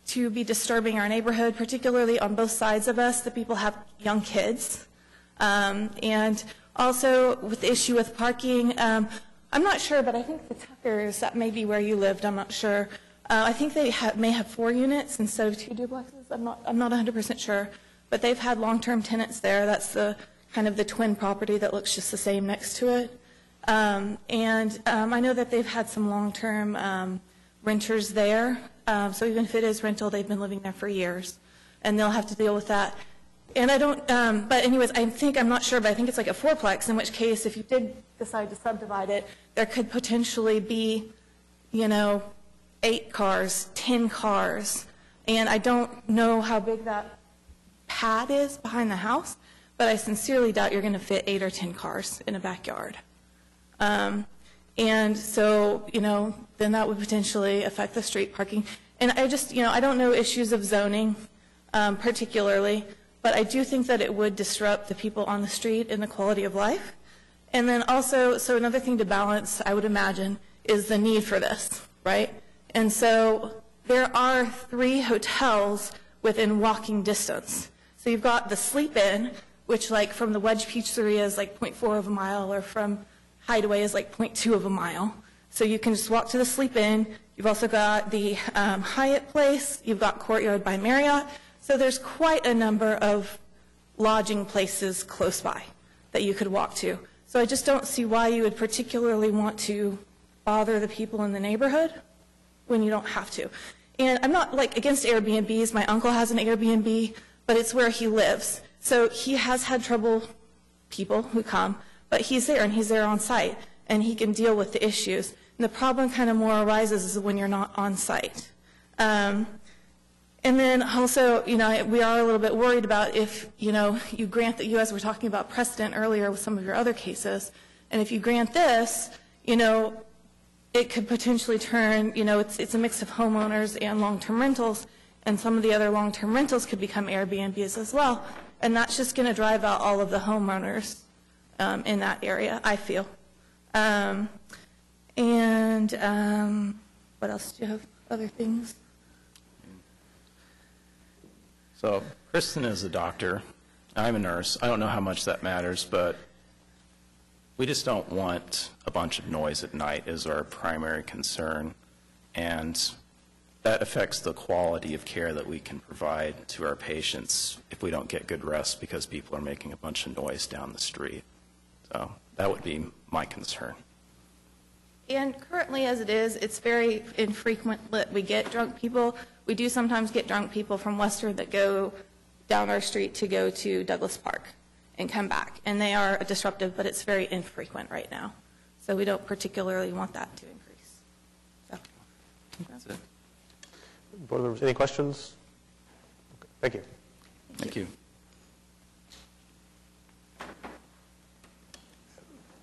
to be disturbing our neighborhood, particularly on both sides of us, that people have young kids. And also with the issue with parking, I'm not sure, but I think the Tuckers, that may be where you lived, I'm not sure. I think they may have 4 units instead of 2 duplexes. I'm not 100% sure. But they've had long-term tenants there. That's the kind of the twin property that looks just the same next to it. I know that they've had some long-term renters there. So even if it is rental, they've been living there for years. And they'll have to deal with that. And I don't, but anyways, I'm not sure, but I think it's like a 4-plex, in which case if you did decide to subdivide it, there could potentially be, you know, 8 cars, 10 cars. And I don't know how big that pad is behind the house, but I sincerely doubt you're going to fit 8 or 10 cars in a backyard. And so, you know, then that would potentially affect the street parking. And I just, you know, I don't know issues of zoning particularly, but I do think that it would disrupt the people on the street and the quality of life. And then also, so another thing to balance, I would imagine, is the need for this, right? And so there are 3 hotels within walking distance. So you've got the Sleep Inn, which like from the Wedge Pizzeria is like 0.4 of a mile, or from Hideaway is like 0.2 of a mile. So you can just walk to the Sleep Inn. You've also got the Hyatt Place. You've got Courtyard by Marriott. So there's quite a number of lodging places close by that you could walk to. So I just don't see why you would particularly want to bother the people in the neighborhood when you don't have to. And I'm not like against Airbnbs. My uncle has an Airbnb, but it's where he lives. So he has had trouble, people who come, but he's there and he's there on site and he can deal with the issues. And the problem kind of more arises when you're not on site. And then also, you know, we are a little bit worried about if, you know, you grant that you guys were talking about precedent earlier with some of your other cases, and if you grant this, you know, it could potentially turn, you know, it's a mix of homeowners and long-term rentals, and some of the other long-term rentals could become Airbnbs as well, and that's just going to drive out all of the homeowners in that area, I feel. What else do you have? Other things? So Kristen is a doctor. I'm a nurse. I don't know how much that matters, but we just don't want a bunch of noise at night is our primary concern. And that affects the quality of care that we can provide to our patients if we don't get good rest because people are making a bunch of noise down the street. So that would be my concern. And currently as it is, it's very infrequent that we get drunk people. We do sometimes get drunk people from Western that go down our street to go to Douglas Park and come back. And they are disruptive, but it's very infrequent right now. So we don't particularly want that to increase. So. That's it. Board members, any questions? Okay, thank you. Thank you.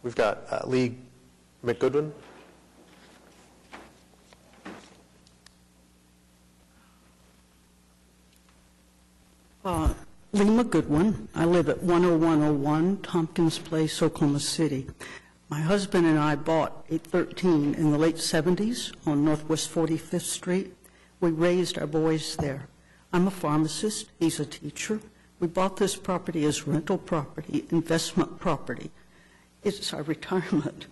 We've got Lee McGoodwin. Lee McGoodwin. I live at 10101 Tompkins Place, Oklahoma City. My husband and I bought 813 in the late 70s on Northwest 45th Street. We raised our boys there. I'm a pharmacist. He's a teacher. We bought this property as rental property, investment property. It's our retirement.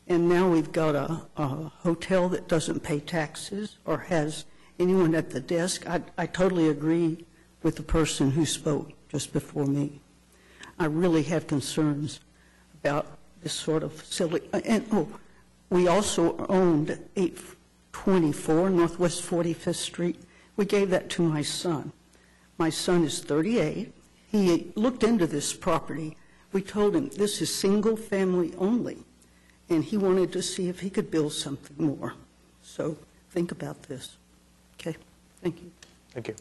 And now we've got a hotel that doesn't pay taxes or has anyone at the desk. I totally agree with the person who spoke just before me. I really have concerns about this sort of facility. And we also owned 824 Northwest 45th Street. We gave that to my son. My son is 38. He looked into this property. We told him this is single family only, and he wanted to see if he could build something more. So think about this. Okay, thank you. Thank you.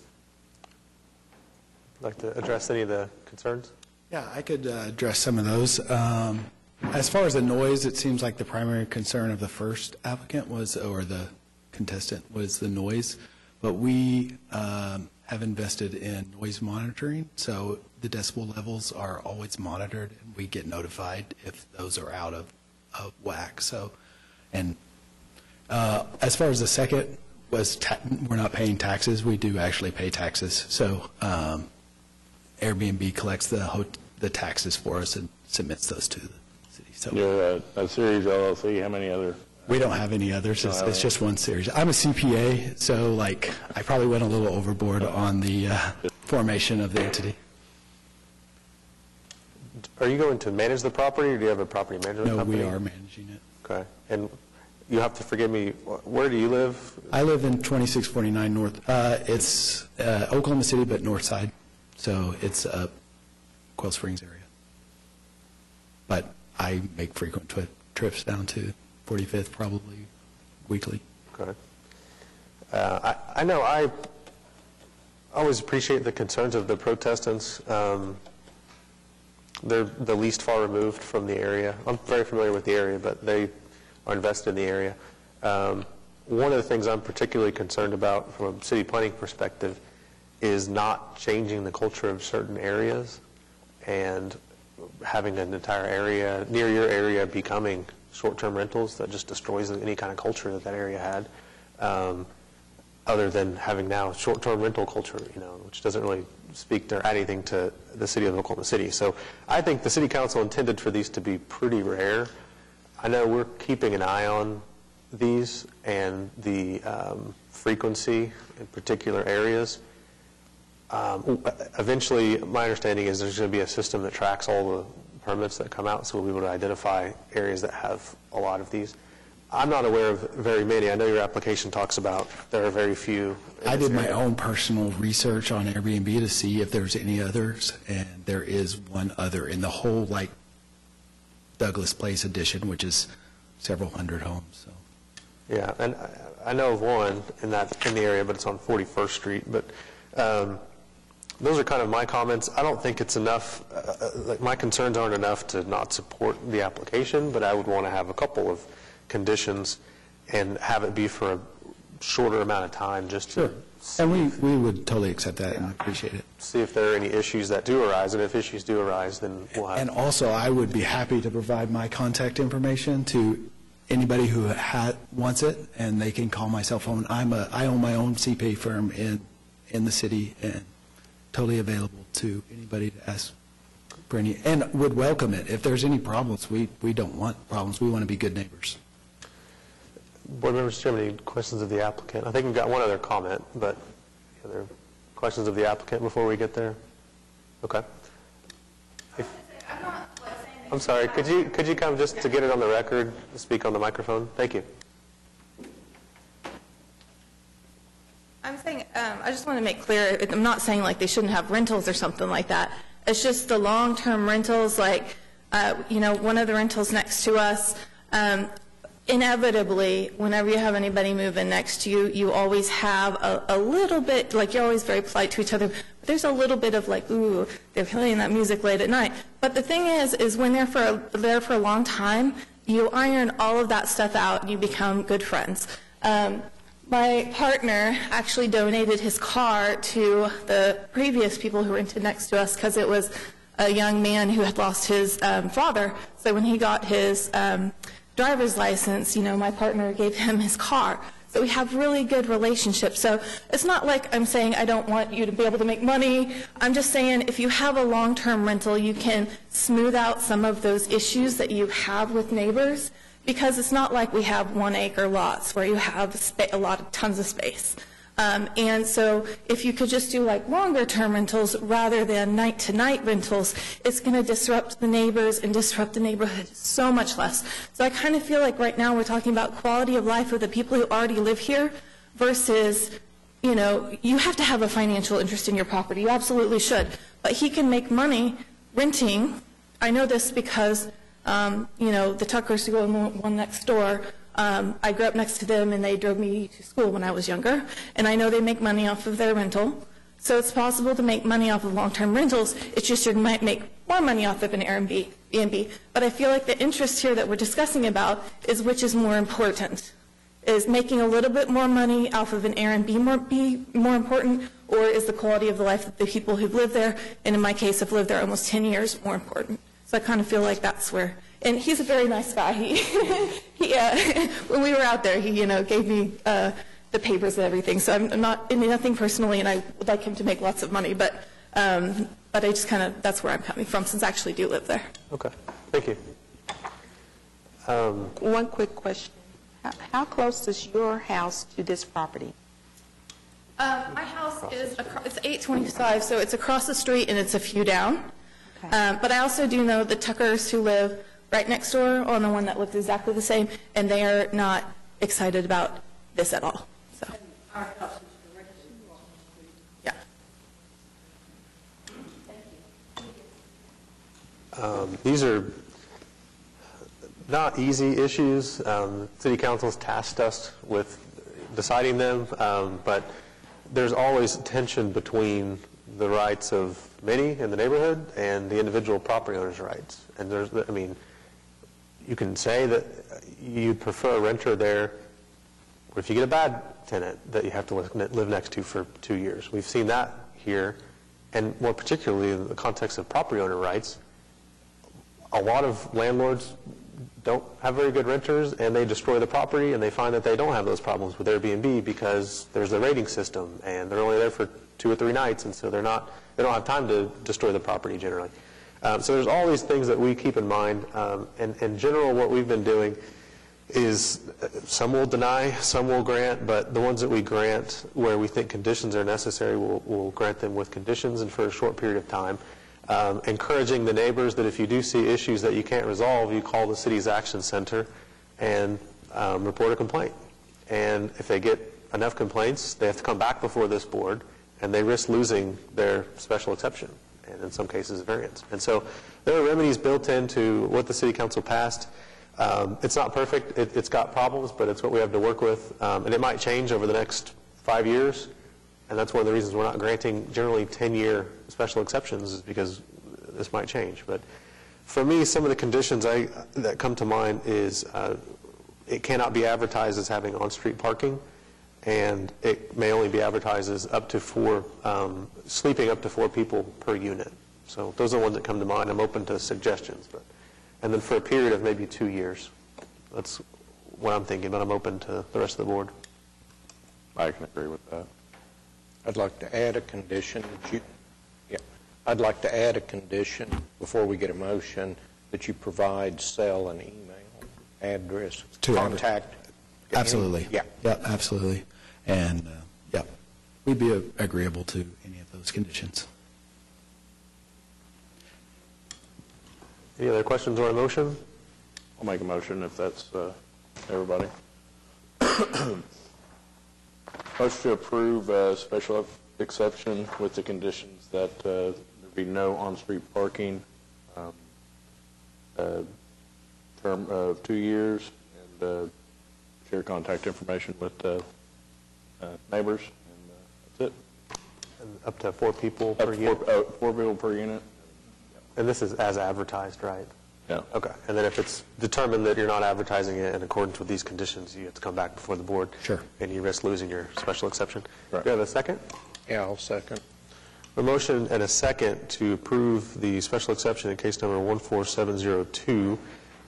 Would like to address any of the concerns? Yeah, I could address some of those. As far as the noise, it seems like the primary concern of the first applicant was, or the contestant, was the noise. But we have invested in noise monitoring, so the decibel levels are always monitored, and we get notified if those are out of whack. So, and as far as the second was, we're not paying taxes. We do actually pay taxes. So Airbnb collects the taxes for us and submits those to the city. So you're a Series LLC. How many other? We don't have any others. It's just one series. I'm a CPA, so like I probably went a little overboard on the formation of the entity. Are you going to manage the property, or do you have a property management company? No, we are managing it. Okay. And you have to forgive me, where do you live? I live in 2649 North. It's Oklahoma City, but north side. So it's Quail Springs area. But I make frequent trips down to 45th probably weekly. Okay. I know I always appreciate the concerns of the protestants. They're the least far removed from the area. I'm very familiar with the area, but they are invested in the area. One of the things I'm particularly concerned about from a city planning perspective is not changing the culture of certain areas and having an entire area, near your area, becoming short-term rentals. That just destroys any kind of culture that area had, other than having now short-term rental culture, which doesn't really speak to anything to the city of Oklahoma City. So I think the city council intended for these to be pretty rare. I know we're keeping an eye on these and the frequency in particular areas. Eventually, my understanding is there's going to be a system that tracks all the permits that come out, so we'll be able to identify areas that have a lot of these. I'm not aware of very many. I know your application talks about there are very few. I did my own personal research on Airbnb to see if there's any others, and there is one other in the whole, like, Douglas Place edition, which is several hundred homes. So. Yeah, and I know of one in the area, but it's on 41st Street. But those are kind of my comments. I don't think it's enough. Like, my concerns aren't enough to not support the application, but I would want to have a couple of conditions and have it be for a shorter amount of time, just to and we would totally accept that and appreciate it. See if there are any issues that do arise, and if issues do arise, then we'll have. And also, I would be happy to provide my contact information to anybody who wants it, and they can call my cell phone. I own my own CPA firm in the city, and totally available to anybody to ask for any, and would welcome it. If there's any problems, we don't want problems. We want to be good neighbors. Board members, do you have any questions of the applicant? I think we've got one other comment, but are there questions of the applicant before we get there? Okay. I'm sorry, could you come just to get it on the record, speak on the microphone? Thank you. I'm saying, I just want to make clear, I'm not saying like they shouldn't have rentals or something like that. It's just the long-term rentals, like, one of the rentals next to us, inevitably, whenever you have anybody move in next to you, you always have a little bit, like, you're always very polite to each other, but there's a little bit of like, ooh, they're playing that music late at night. But the thing is when they're there for a long time, you iron all of that stuff out and you become good friends. My partner actually donated his car to the previous people who rented next to us because it was a young man who had lost his father. So when he got his driver's license, my partner gave him his car. So we have really good relationships. So it's not like I'm saying I don't want you to be able to make money. I'm just saying if you have a long-term rental, you can smooth out some of those issues that you have with neighbors, because it's not like we have 1 acre lots where you have tons of space. And so if you could just do like longer term rentals rather than night to night rentals, it's going to disrupt the neighbors and disrupt the neighborhood so much less. So I kind of feel like right now we're talking about quality of life of the people who already live here versus you know, you have to have a financial interest in your property. You absolutely should. But he can make money renting. I know this because, you know, the Tuckers who go in the one next door, I grew up next to them and they drove me to school when I was younger. And I know they make money off of their rental. So it's possible to make money off of long-term rentals. It's just you might make more money off of an Airbnb. But I feel like the interest here that we're discussing about is which is more important. Is making a little bit more money off of an Airbnb be more important, or is the quality of the life of the people who've lived there, and in my case have lived there almost 10 years, more important? So I kind of feel like that's where, and he's a very nice guy. When we were out there, he, you know, gave me the papers and everything. So I'm not in nothing personally, and I would like him to make lots of money, but I just kind of, that's where I'm coming from, since I actually do live there. Okay, thank you. One quick question. How close is your house to this property? My house is, it's 825, so it's across the street and it's a few down. Okay. But I also do know the Tuckers who live right next door on the one that looks exactly the same, and they are not excited about this at all. So. Yeah. These are not easy issues. City Council's tasked us with deciding them, but there's always tension between the rights of many in the neighborhood and the individual property owner's rights. And there's, I mean, you can say that you prefer a renter there, or if you get a bad tenant that you have to live next to for 2 years. We've seen that here, and more particularly in the context of property owner rights. A lot of landlords don't have very good renters, and they destroy the property, and they find that they don't have those problems with Airbnb because there's a rating system, and they're only there for 2 or 3 nights, and so they don't have time to destroy the property generally. So there's all these things that we keep in mind. And in general, what we've been doing is some will deny, some will grant, but the ones that we grant where we think conditions are necessary, we'll grant them with conditions and for a short period of time. Encouraging the neighbors that if you do see issues that you can't resolve, you call the city's action center and report a complaint. And if they get enough complaints, they have to come back before this board, and they risk losing their special exception, and in some cases a variance. And so there are remedies built into what the City Council passed. It's not perfect. It's got problems, but it's what we have to work with. And it might change over the next 5 years. And that's one of the reasons we're not granting generally 10-year special exceptions, is because this might change. But for me, some of the conditions that come to mind is it cannot be advertised as having on-street parking, and it may only be advertised as up to 4, sleeping up to 4 people per unit. So those are the ones that come to mind. I'm open to suggestions. And then for a period of maybe 2 years. That's what I'm thinking, but I'm open to the rest of the board. I can agree with that. I'd like to add a condition that I'd like to add a condition before we get a motion that you provide cell and email address, contact. Absolutely. Yeah. Yeah, absolutely. And, yeah, we'd be agreeable to any of those conditions. Any other questions or a motion? I'll make a motion if that's everybody. Motion to approve special exception with the conditions that there be no on-street parking, term of 2 years, and share contact information with neighbors, and that's it. And up to 4 people per unit? 4 people per unit. And this is as advertised, right? Yeah. Okay. And then if it's determined that you're not advertising it in accordance with these conditions, you have to come back before the board. Sure. And you risk losing your special exception. Right. Do you have a second? Yeah, I'll second. A motion and a second to approve the special exception in case number 14702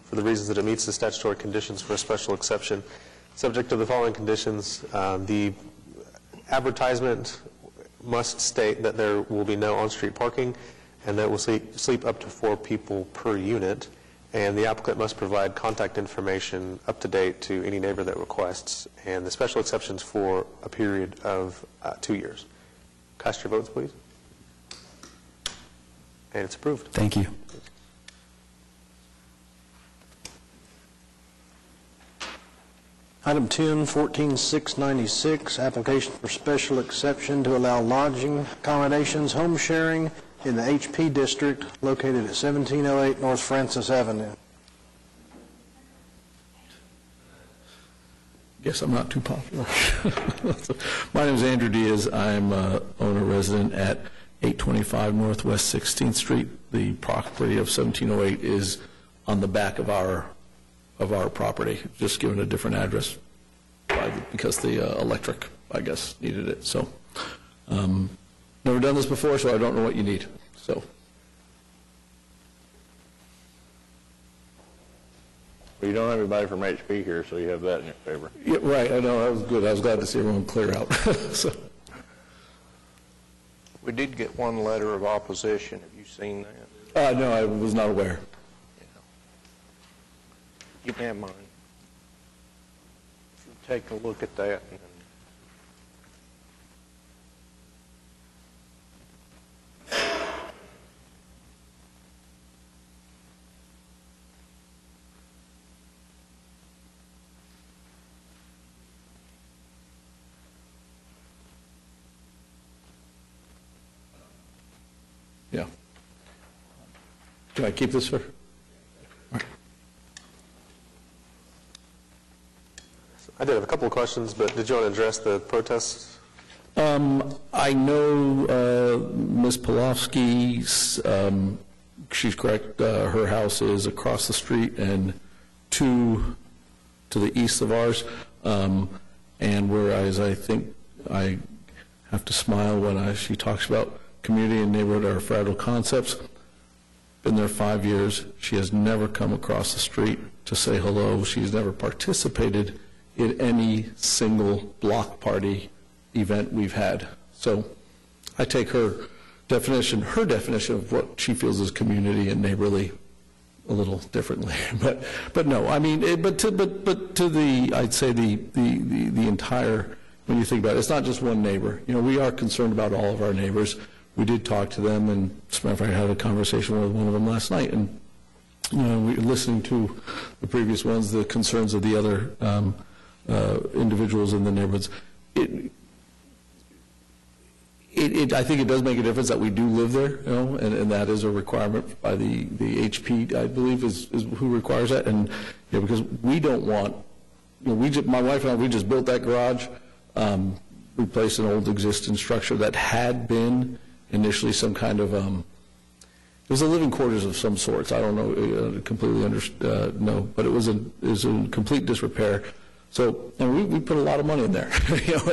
for the reasons that it meets the statutory conditions for a special exception. Subject to the following conditions, the advertisement must state that there will be no on-street parking, and that will sleep up to 4 people per unit, and the applicant must provide contact information up to date to any neighbor that requests, and the special exceptions for a period of 2 years. Cast your votes, please. And it's approved. Thank you. Item 10, 14696, application for special exception to allow lodging accommodations, home sharing in the HP district located at 1708 North Francis Avenue. Guess I'm not too popular. My name is Andrew Diaz. I'm owner-resident at 825 Northwest 16th Street. The property of 1708 is on the back of our property, just given a different address because the electric, I guess, needed it. So, never done this before, so I don't know what you need. So. Well, you don't have anybody from HP here, so you have that in your favor. Yeah, right, I know, that was good. I was glad to see everyone clear out. So. We did get one letter of opposition. Have you seen that? No, I was not aware. You can have mine. If you take a look at that. And Yeah. Can I keep this, sir? I did have a couple of questions, but did you want to address the protests? I know Ms. Polofsky, she's correct, her house is across the street and to the east of ours, and whereas I think I have to smile when she talks about community and neighborhood are fragile concepts. Been there 5 years. She has never come across the street to say hello. She's never participated in any single block party event we've had. So I take her definition of what she feels is community and neighborly a little differently. But no, I mean, but to the, I'd say the entire, when you think about it, it's not just one neighbor. You know, we are concerned about all of our neighbors. We did talk to them, and as a matter of fact, I had a conversation with one of them last night, and you know, we were listening to the previous ones, the concerns of the other individuals in the neighborhoods. I think it does make a difference that we do live there, you know, and that is a requirement by the HP, I believe, is who requires that, and you know, because we don't want, you know, my wife and I, we just built that garage, replaced an old existing structure that had been initially some kind of, it was a living quarters of some sorts. I don't know, completely know, but it was in complete disrepair. So, and we put a lot of money in there, you know,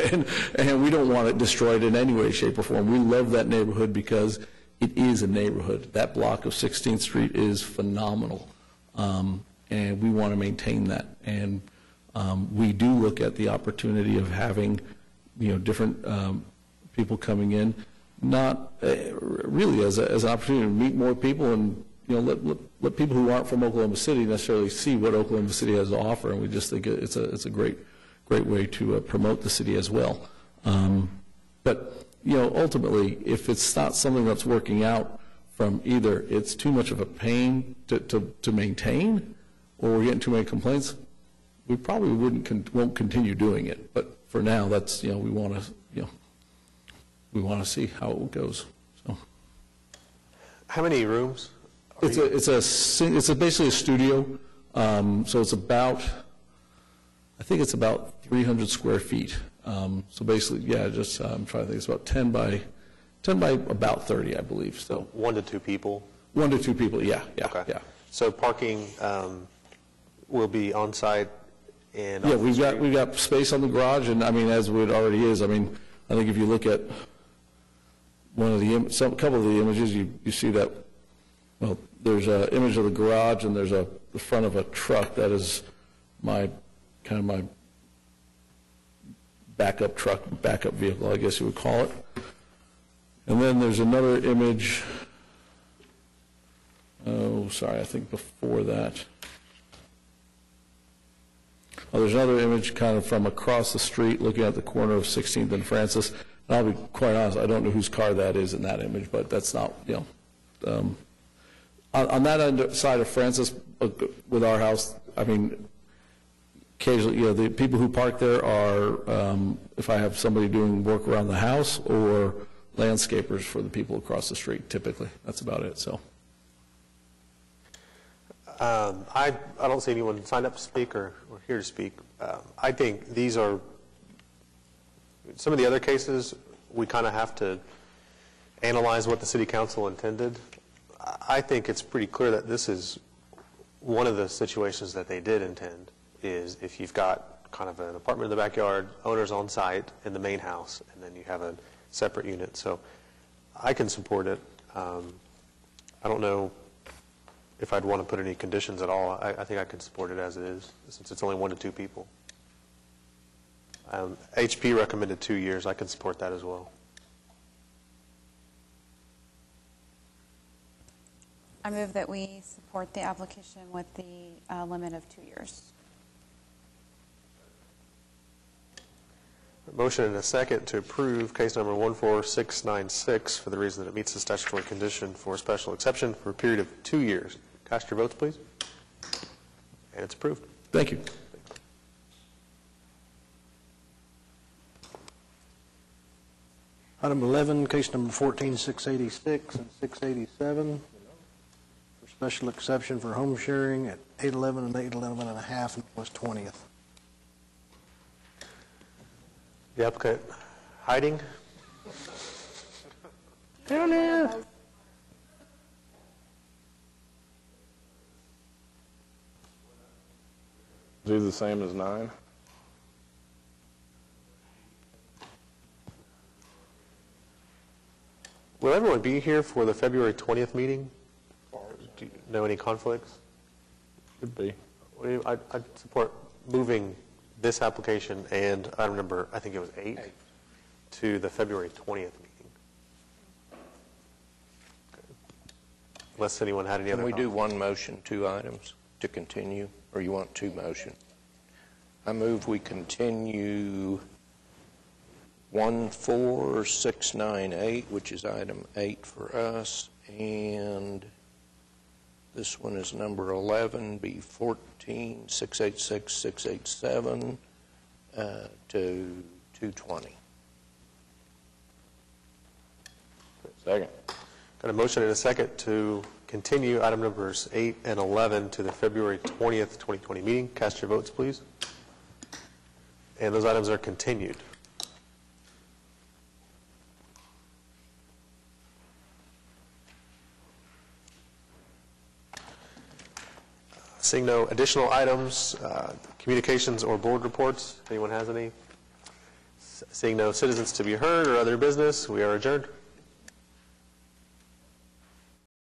and we don't want it destroyed in any way, shape, or form. We love that neighborhood because it is a neighborhood. That block of 16th Street is phenomenal, and we want to maintain that. And we do look at the opportunity of having, you know, different people coming in, not really as an opportunity to meet more people and, you know, let people who aren't from Oklahoma City necessarily see what Oklahoma City has to offer, and we just think it's a great way to promote the city as well. But you know, ultimately, if it's not something that's working out from either it's too much of a pain to maintain, or we're getting too many complaints, we probably won't continue doing it. But for now, that's, you know, we want to see how it goes. So, how many rooms? It's basically a studio, so it's about, I think it's about 300 square feet. So basically, yeah, just I'm trying to think, it's about 10 by about 30, I believe. So 1 to 2 people. 1 to 2 people, yeah. Okay. Yeah. So parking will be on site and. Yeah, we've got space on the garage, and I mean, as it already is. I mean, I think if you look at couple of the images, you see that. Well, there's an image of the garage, and there's the front of a truck. That is my backup truck, backup vehicle, I guess you would call it. And then there's another image. Oh, sorry, I think before that. Oh, there's another image kind of from across the street, looking at the corner of 16th and Francis. And I'll be quite honest, I don't know whose car that is in that image, but that's not, you know. On that side of Francis, with our house, I mean, occasionally, the people who park there are, if I have somebody doing work around the house, or landscapers for the people across the street, typically. That's about it, so. I don't see anyone signed up to speak or here to speak. I think these are, some of the other cases, we kind of have to analyze what the city council intended. I think it's pretty clear that this is one of the situations that they did intend, is if you've got kind of an apartment in the backyard, owners on site in the main house, and then you have a separate unit. So I can support it. I don't know if I'd want to put any conditions at all. I think I can support it as it is, since it's only 1 to 2 people. HP recommended 2 years. I can support that as well. I move that we support the application with the limit of 2 years. A motion and a second to approve case number 14696 for the reason that it meets the statutory condition for special exception for a period of 2 years. Cast your votes, please. And it's approved. Thank you. Item 11, case number 14686 and 687 for special exception for home sharing at 811 and 811 and a half Northwest 20th. The applicant hiding? Down there. Is he the same as 9? Will everyone be here for the February 20th meeting? Do you know any conflicts? Should be. I'd support moving this application and item number, I think it was 8, to the February 20th meeting. Okay. Unless anyone had any other Can we do conflicts. one motion, 2 items to continue, or you want 2 motions? I move we continue 14698, which is item 8 for us, and this one is number 11, B14, 686, 687, to 220. Second. Got a motion and a second to continue item numbers 8 and 11 to the February 20th, 2020 meeting. Cast your votes, please. And those items are continued. Seeing no additional items, communications or board reports, if anyone has any. Seeing no citizens to be heard or other business, we are adjourned.